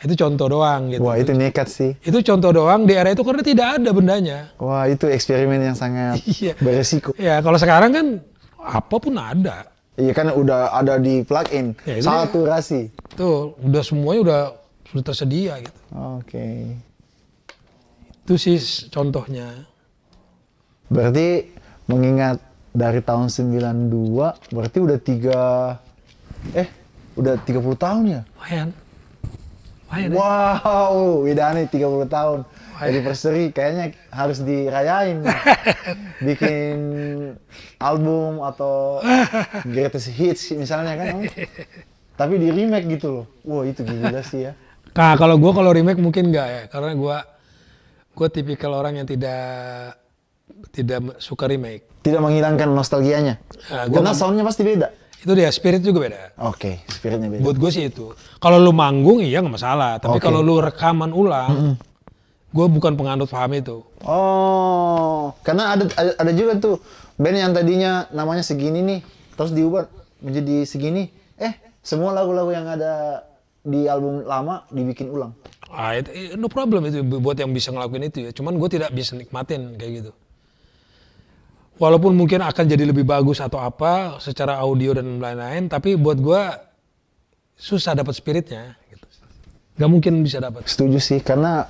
Itu contoh doang gitu. Wah itu nekat sih. Itu contoh doang di era itu karena tidak ada bendanya. Wah itu eksperimen yang sangat beresiko. Ya kalau sekarang kan apapun ada. Iya kan udah ada di plug-in, ya, saturasi. Tuh, udah semuanya sudah tersedia gitu. Oke. Itu sih contohnya. Berarti mengingat dari tahun 92, berarti udah 30 tahun ya? Lumayan. Wow, Widani 30 tahun. Anniversary kayaknya harus dirayain. Bikin album atau greatest hits misalnya kan. Tapi di remake gitu loh. Wah itu gila sih ya. Nah kalau remake mungkin enggak ya. Karena gue tipikal orang yang tidak suka remake. Tidak menghilangkan nostalgianya. Karena soundnya pasti beda. Itu dia, spirit juga beda. Oke, spiritnya beda. Buat gue sih itu. Kalau lu manggung iya nggak masalah, tapi Oke. kalau lu rekaman ulang, gue bukan penganut paham itu. Oh, karena ada juga tuh band yang tadinya namanya segini nih, terus diubah menjadi segini. Semua lagu-lagu yang ada di album lama dibikin ulang. Ah, no problem itu buat yang bisa ngelakuin itu ya. Cuman gue tidak bisa nikmatin kayak gitu. Walaupun mungkin akan jadi lebih bagus atau apa secara audio dan lain-lain, tapi buat gue susah dapat spiritnya. Gitu. Gak mungkin bisa dapat. Setuju sih, karena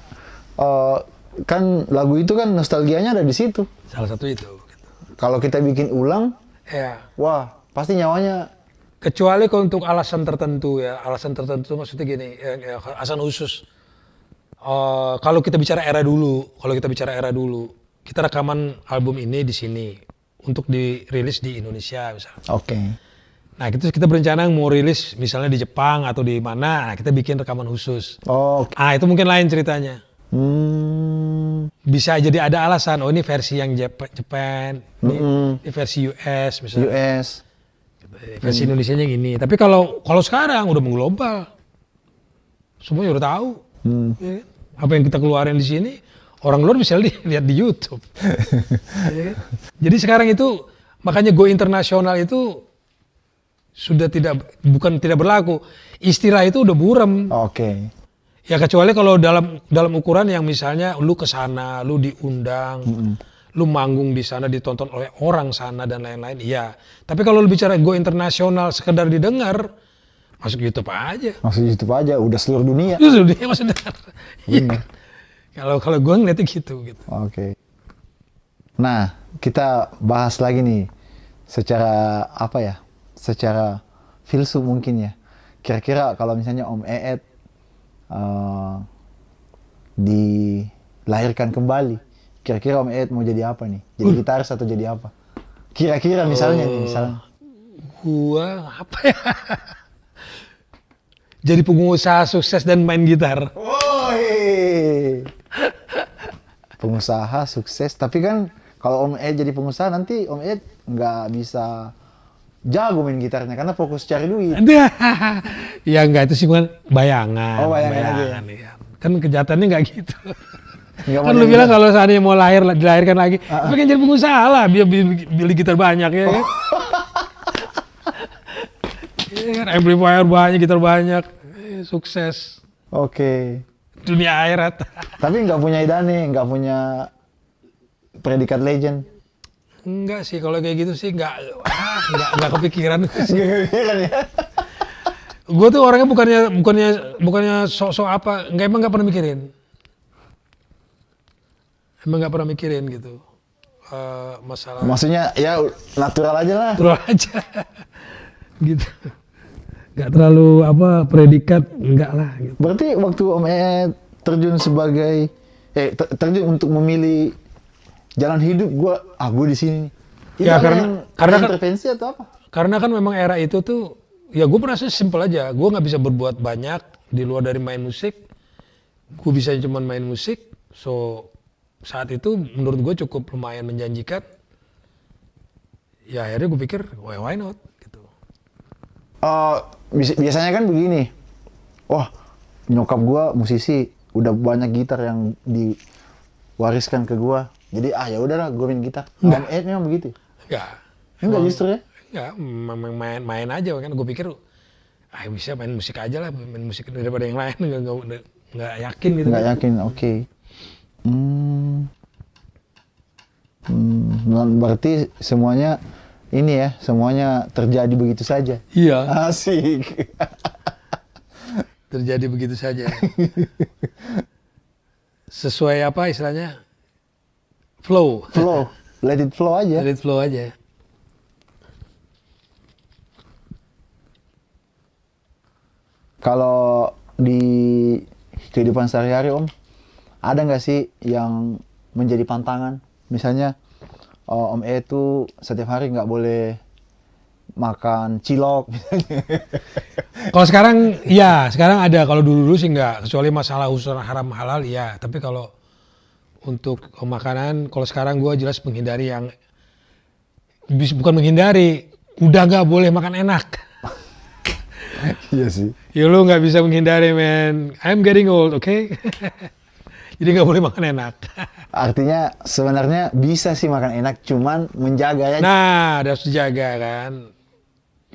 kan lagu itu kan nostalgianya ada di situ. Salah satu itu. Gitu. Kalau kita bikin ulang, Ya. wah pasti nyawanya. Kecuali kalau untuk alasan tertentu ya, alasan tertentu maksudnya gini, alasan khusus. Kalau kita bicara era dulu, kita rekaman album ini di sini untuk dirilis di Indonesia misalnya. Oke. Nah, kita berencana mau rilis misalnya di Jepang atau di mana, nah, kita bikin rekaman khusus. Oh, oke. Ah, itu mungkin lain ceritanya. Bisa jadi ada alasan, oh ini versi yang Japan, ini versi US misalnya. US. Versi Indonesianya yang ini. Tapi kalau sekarang udah mengglobal, semuanya udah tahu. Ya kan? Apa yang kita keluarin di sini, orang luar bisa lihat di YouTube. Ya kan? Jadi sekarang itu makanya go internasional itu sudah bukan tidak berlaku. Istilah itu udah buram. Oke. Ya kecuali kalau dalam ukuran yang misalnya lu ke sana, lu diundang, lu manggung di sana ditonton oleh orang sana dan lain-lain, iya. Tapi kalau lu bicara go internasional sekedar didengar, masuk YouTube aja. Masuk YouTube aja, udah seluruh dunia. Itu dia masih dengar. Iya. Kalau gue ngeliatnya gitu. Oke. Nah, kita bahas lagi nih secara apa ya? Secara filsuf mungkin ya. Kira-kira kalau misalnya Om Eet dilahirkan kembali, kira-kira Om Eet mau jadi apa nih? Jadi gitaris atau jadi apa? Kira-kira misalnya nih, misalnya. Gua apa ya? Jadi pengusaha sukses dan main gitar. Woi. Pengusaha sukses, tapi kan kalau Om Eet jadi pengusaha nanti Om Eet nggak bisa jago main gitarnya karena fokus cari duit. Ya enggak, itu sih bukan bayangan. Oh, bayangan aja ya? Iya. Kan kejahatannya enggak gitu. Nggak mau Kan lu jadi bilang kalau seandainya mau dilahirkan lagi, pengen jadi pengusaha lah, biar beli gitar banyak ya kan. Iya kan, amplifier banyak, gitar banyak, sukses. Oke. Dunia akhirat. Tapi nggak punya idane, nggak punya predikat legend. Enggak sih, kalau kayak gitu sih enggak kepikiran. Nggak kepikiran ya? Gue tuh orangnya bukannya sok-sok apa, emang nggak pernah mikirin. Emang nggak pernah mikirin gitu masalah. Maksudnya ya natural aja lah. Terus aja, gitu. Nggak terlalu predikat, enggak lah. Gitu. Berarti waktu Om Eet terjun sebagai terjun untuk memilih jalan hidup, gue di sini. Ya, karena kan intervensi atau apa? Karena kan memang era itu tuh, ya gue merasa simpel aja. Gue nggak bisa berbuat banyak di luar dari main musik. Gue bisa cuma main musik. So saat itu menurut gue cukup lumayan menjanjikan. Ya akhirnya gue pikir, why not? Gitu. Biasanya kan begini. Wah, nyokap gue musisi, udah banyak gitar yang diwariskan ke gue. Jadi ya udahlah gue main gitar. Om Eet memang begitu. Enggak justru ya? Enggak, main aja kan. Gue pikir bisa main musik aja lah, main musik daripada yang lain. Nggak yakin gitu. Nggak yakin, oke. Berarti semuanya ini ya, semuanya terjadi begitu saja. Iya. Asik. Terjadi begitu saja. Sesuai apa istilahnya? Flow. Let it flow aja. Let it flow aja. Kalau di kehidupan sehari-hari Om, ada nggak sih yang menjadi pantangan? Misalnya Om E itu setiap hari nggak boleh makan cilok misalnya. Kalau sekarang ada. Kalau dulu sih nggak. Kecuali masalah urusan haram halal, iya. Tapi kalau untuk makanan, kalau sekarang gue jelas menghindari yang bukan menghindari, udah nggak boleh makan enak. Iya sih. Ya lu nggak bisa menghindari, man. I'm getting old, oke? Jadi nggak boleh makan enak. Artinya sebenarnya bisa sih makan enak, cuman menjaga ya. Nah, harus dijaga kan.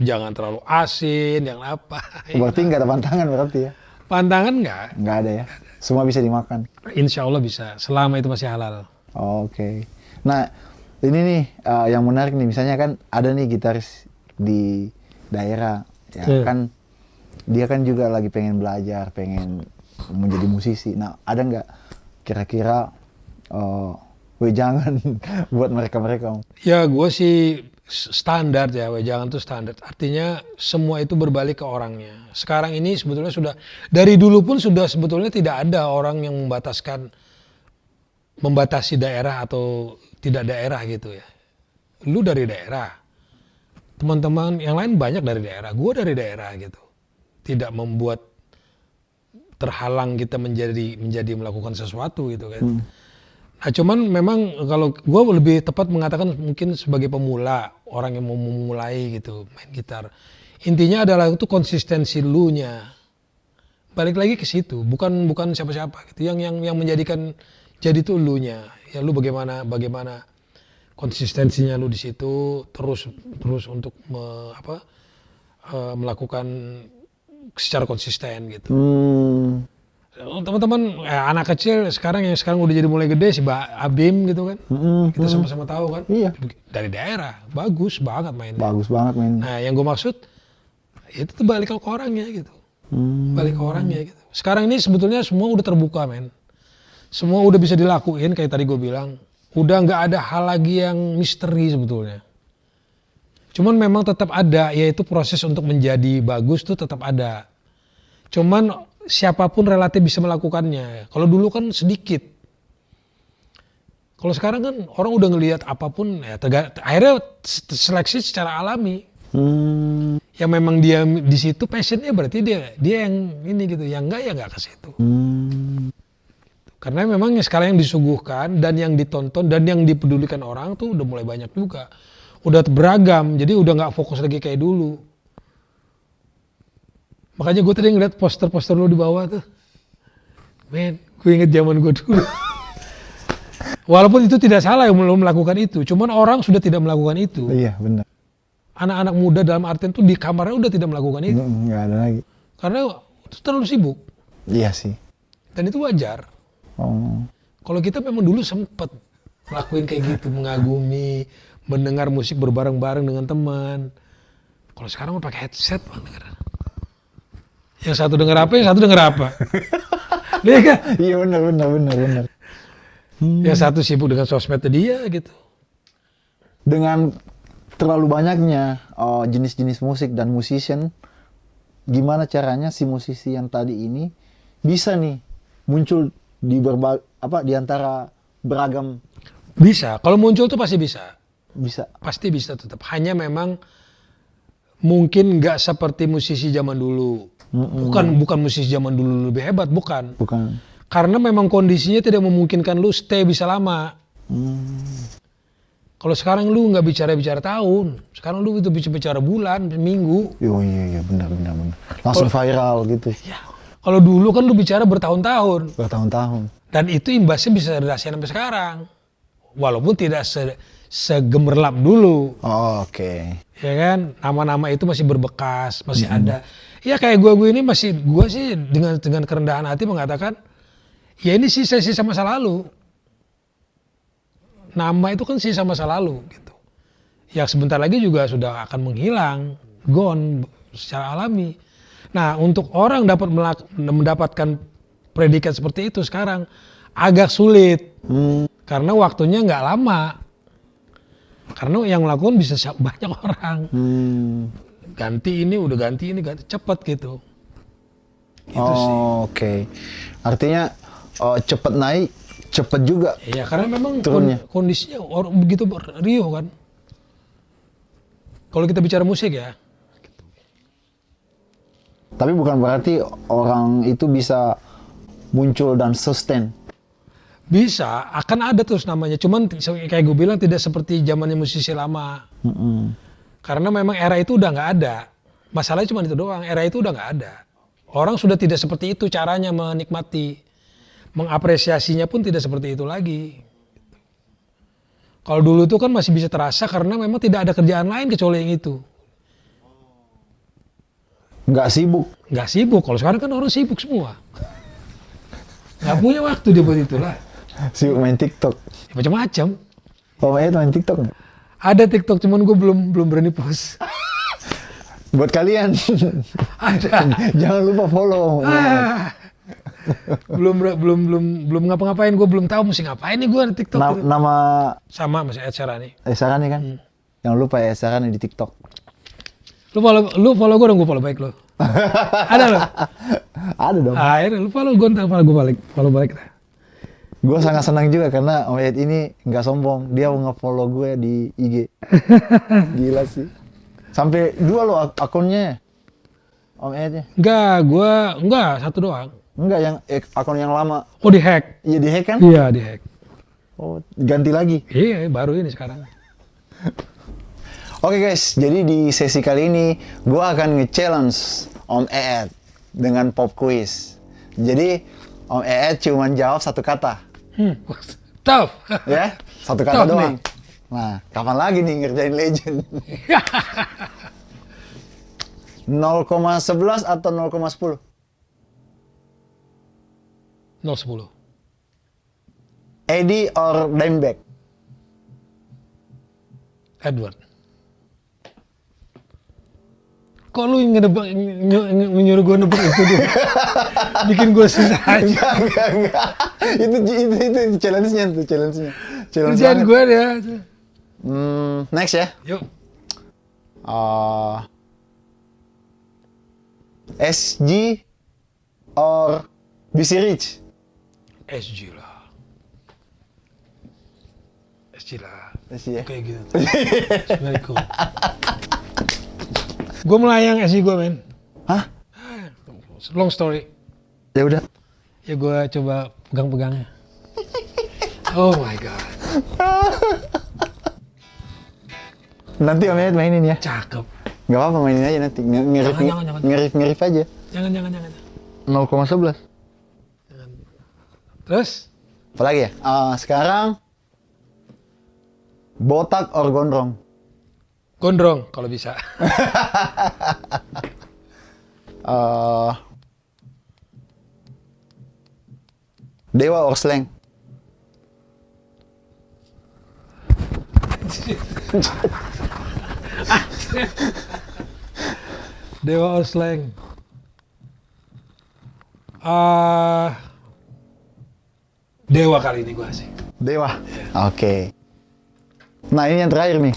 Jangan terlalu asin, jangan apa. Berarti nggak ada pantangan berarti ya? Pantangan nggak? Nggak ada ya? Semua bisa dimakan? Insya Allah bisa, selama itu masih halal. Oke. Nah, ini nih yang menarik nih, misalnya kan ada nih gitaris di daerah, ya kan dia kan juga lagi pengen belajar, pengen menjadi musisi. Nah, ada nggak kira-kira wejangan buat mereka-mereka? Ya gue sih standar ya, wejangan tuh standar. Artinya semua itu berbalik ke orangnya. Sekarang ini sebetulnya sudah, dari dulu pun sudah sebetulnya tidak ada orang yang membatasi daerah atau tidak daerah gitu ya. Lu dari daerah, teman-teman yang lain banyak dari daerah, gue dari daerah gitu. Tidak membuat terhalang kita menjadi melakukan sesuatu gitu kan. Nah cuman memang kalau gue lebih tepat mengatakan mungkin sebagai pemula, orang yang mau memulai gitu main gitar. Intinya adalah itu konsistensi lu nya. Balik lagi ke situ, bukan siapa-siapa gitu. Yang menjadikan jadi itu lu nya. Ya lu bagaimana konsistensinya lu di situ, terus untuk melakukan secara konsisten gitu. Teman-teman anak kecil sekarang udah jadi mulai gede, si Abim gitu kan. Kita sama-sama tahu kan. Iya. Dari daerah, bagus banget mainnya. Bagus banget main. Nah, yang gue maksud itu tuh balik ke orangnya gitu. Balik ke orangnya gitu. Sekarang ini sebetulnya semua udah terbuka, men. Semua udah bisa dilakuin kayak tadi gue bilang. Udah nggak ada hal lagi yang misteri sebetulnya. Cuman memang tetap ada, yaitu proses untuk menjadi bagus tuh tetap ada. Cuman siapapun relatif bisa melakukannya. Kalau dulu kan sedikit. Kalau sekarang kan orang udah ngelihat apapun, ya akhirnya seleksi secara alami. Yang memang dia di situ passionnya berarti dia yang ini gitu. Yang enggak ya nggak ke situ. Karena memang sekarang yang disuguhkan dan yang ditonton dan yang dipedulikan orang tuh udah mulai banyak juga. Udah beragam, jadi udah nggak fokus lagi kayak dulu. Makanya gue tadi ngeliat poster-poster lu di bawah tuh. Men, gue inget zaman gue dulu. Walaupun itu tidak salah yang belum melakukan itu. Cuman orang sudah tidak melakukan itu. Iya, benar. Anak-anak muda dalam artian tuh di kamarnya udah tidak melakukan itu. Nggak ada lagi. Karena itu terlalu sibuk. Iya sih. Dan itu wajar. Oh. Kalau kita memang dulu sempet ngelakuin kayak gitu. Mengagumi, mendengar musik berbareng-bareng dengan teman. Kalau sekarang mau pakai headset, Bang, denger. Yang satu denger apa, yang satu denger apa. Iya kan? Iya benar. Yang satu sibuk dengan sosmed dia gitu. Dengan terlalu banyaknya jenis-jenis musik dan musician, gimana caranya si musisi yang tadi ini bisa nih muncul di antara beragam? Bisa, kalau muncul tuh pasti bisa. Bisa. Pasti bisa tetap. Hanya memang mungkin nggak seperti musisi zaman dulu. Bukan musisi zaman dulu lebih hebat, bukan. Karena memang kondisinya tidak memungkinkan lu stay bisa lama. Kalau sekarang lu nggak bicara tahun, sekarang lu itu bicara bulan, minggu. Iya benar. Langsung viral gitu. Ya. Kalau dulu kan lu bicara bertahun-tahun. Dan itu imbasnya bisa dirasain sampai sekarang. Walaupun tidak segemerlap dulu. Oh, oke. Ya kan, nama-nama itu masih berbekas, masih ada. Ya kayak gue ini gue sih dengan kerendahan hati mengatakan, ya ini sisa masa lalu. Nama itu kan sisa masa lalu gitu. Ya sebentar lagi juga sudah akan menghilang, gone secara alami. Nah untuk orang dapat mendapatkan predikat seperti itu sekarang agak sulit. Karena waktunya nggak lama. Karena yang melakukan bisa banyak orang. Ganti ini cepet gitu. Itu sih. Oke. Artinya cepet naik, cepet juga. Iya, karena memang kondisinya begitu riuh kan. Kalau kita bicara musik ya. Tapi bukan berarti orang itu bisa muncul dan sustain. Bisa, akan ada terus namanya. Cuman kayak gue bilang tidak seperti zamannya musisi lama. Karena memang era itu udah nggak ada. Masalahnya cuma itu doang, era itu udah nggak ada. Orang sudah tidak seperti itu caranya menikmati. Mengapresiasinya pun tidak seperti itu lagi. Kalau dulu itu kan masih bisa terasa karena memang tidak ada kerjaan lain kecuali yang itu. Nggak sibuk. Nggak sibuk, kalau sekarang kan orang sibuk semua. Nggak punya waktu dia buat itulah. Sibuk main TikTok. Ya, macam-macam. Om Ed main TikTok nggak? Ada TikTok, cuman gue belum berani post. Buat kalian, Ada. jangan lupa follow. Ah. belum ngapa-ngapain, gue belum tahu mesti ngapain nih gue di TikTok. Nama Sama masih Ed Sheeran nih. Sarani kan? Jangan lupa ya Sarani di TikTok. Lu follow gue dong, gue follow baik lo. Ada lo? Ada dong. Ah, ya, lu follow gue, ntar follow gue balik. Follow balik dah. Gue sangat senang juga karena Om Ed ini nggak sombong. Dia mau nge-follow gue di IG. Gila sih. Sampai 2 lo akunnya. Om Ed-nya. Enggak, satu doang. Enggak, yang akun yang lama. Oh, di-hack. Iya di-hack kan? Iya, di-hack. Oh, ganti lagi. Iya, baru ini sekarang. Oke guys, jadi di sesi kali ini gue akan nge-challenge Om Ed dengan pop quiz. Jadi Om Ed cuma jawab satu kata. Tough. Ya, satu kata Tough doang. nih. Nah, kapan lagi nih ngerjain legend? 0,11 atau 0,10? 010. Eddie or Dimebag? Edward. Kok lu nyuruh gue nebak itu dulu? Bikin gue susah aja. Enggak. Itu challenge-nya tuh, challenge-nya. Challenge Kerjaan banget. gue ya. Next ya. Yuk. SG or BC Rich? SG lah. SG lah. SG ya. Kayak gitu. Very cool. Gue melayang SG gue, men. Hah? Long story. Ya udah. Ya gue coba pegang-pegangnya. Oh my god. Nanti Om Ed mainin ya. Cakep. Gak apa-apa mainin aja nanti. Jangan. Ngerif aja. Jangan. 0,11. Terus? Apa lagi ya? Sekarang botak or gondrong? Gondrong kalau bisa. Dewa or Slank? Dewa or Slank? Dewa kali ini gue sih. Dewa. Oke. Nah ini yang terakhir nih.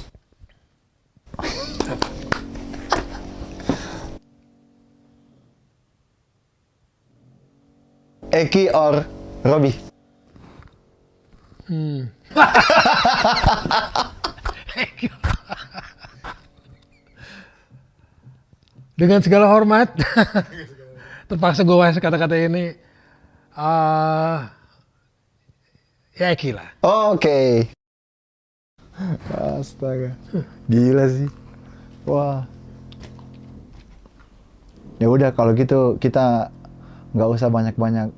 Eki or Robby? Dengan segala hormat, terpaksa gue bahas kata-kata ini. Ya Eki lah. Oke. Astaga. Gila sih. Wah. Ya udah kalau gitu kita nggak usah banyak-banyak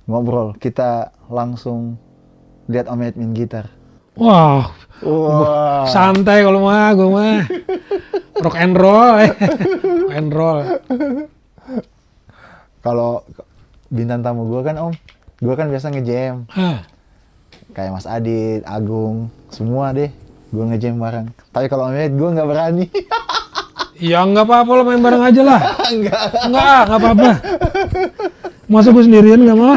ngobrol. Kita langsung lihat Om Ed main gitar. Wah, Wah. santai kalau mah, gue mah rock and roll, rock and roll. Kalau bintang tamu gue kan Om, gue kan biasa nge-jam. Hah, Kayak Mas Adit, Agung, semua deh. Gue nge-jam bareng. Tapi kalau Om Ed gue nggak berani. ya nggak apa-apa lo main bareng aja lah. Enggak. Nggak apa-apa. Masa gue sendirian nggak mau?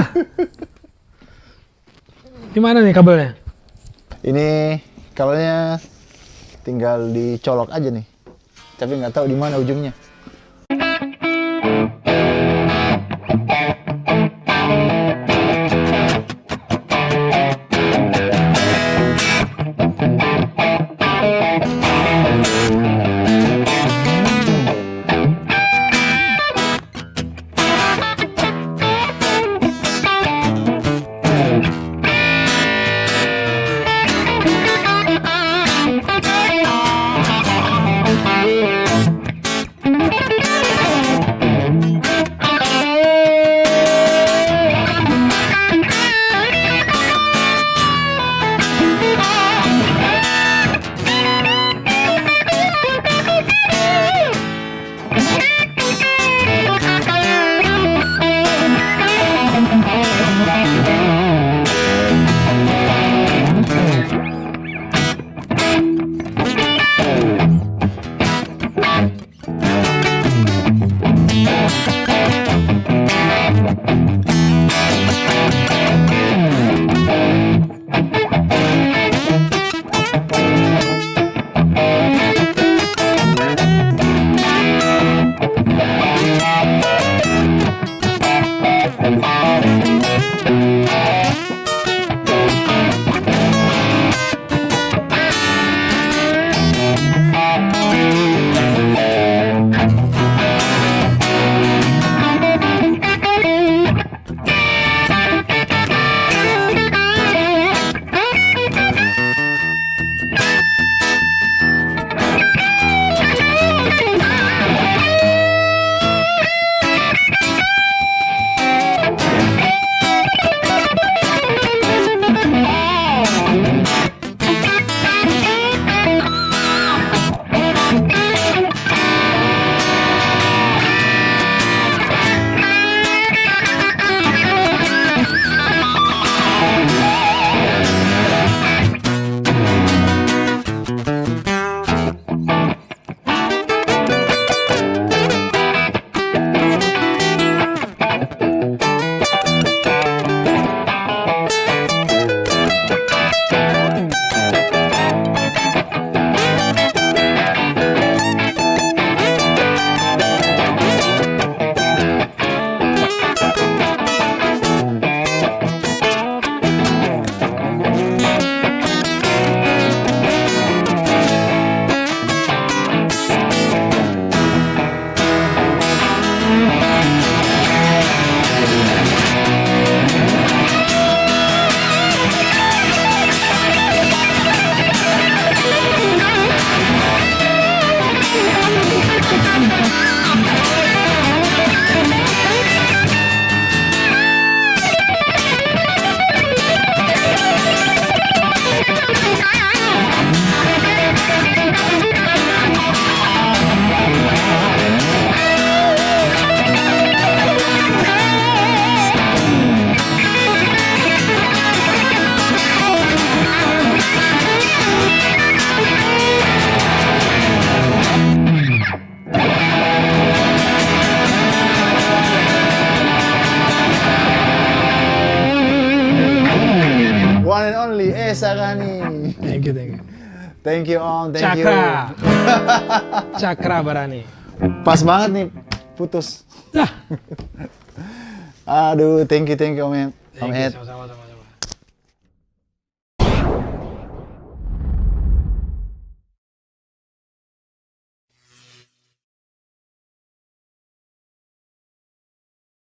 Gimana nih kabelnya? Ini kabelnya tinggal dicolok aja nih. Tapi nggak tahu di mana ujungnya. Basarani. Thank you, thank you. Thank you Om, thank you. Cakra. Cakra Barani. Pas banget nih, putus. Dah. Aduh, thank you Om Ed. Thank you, sama-sama.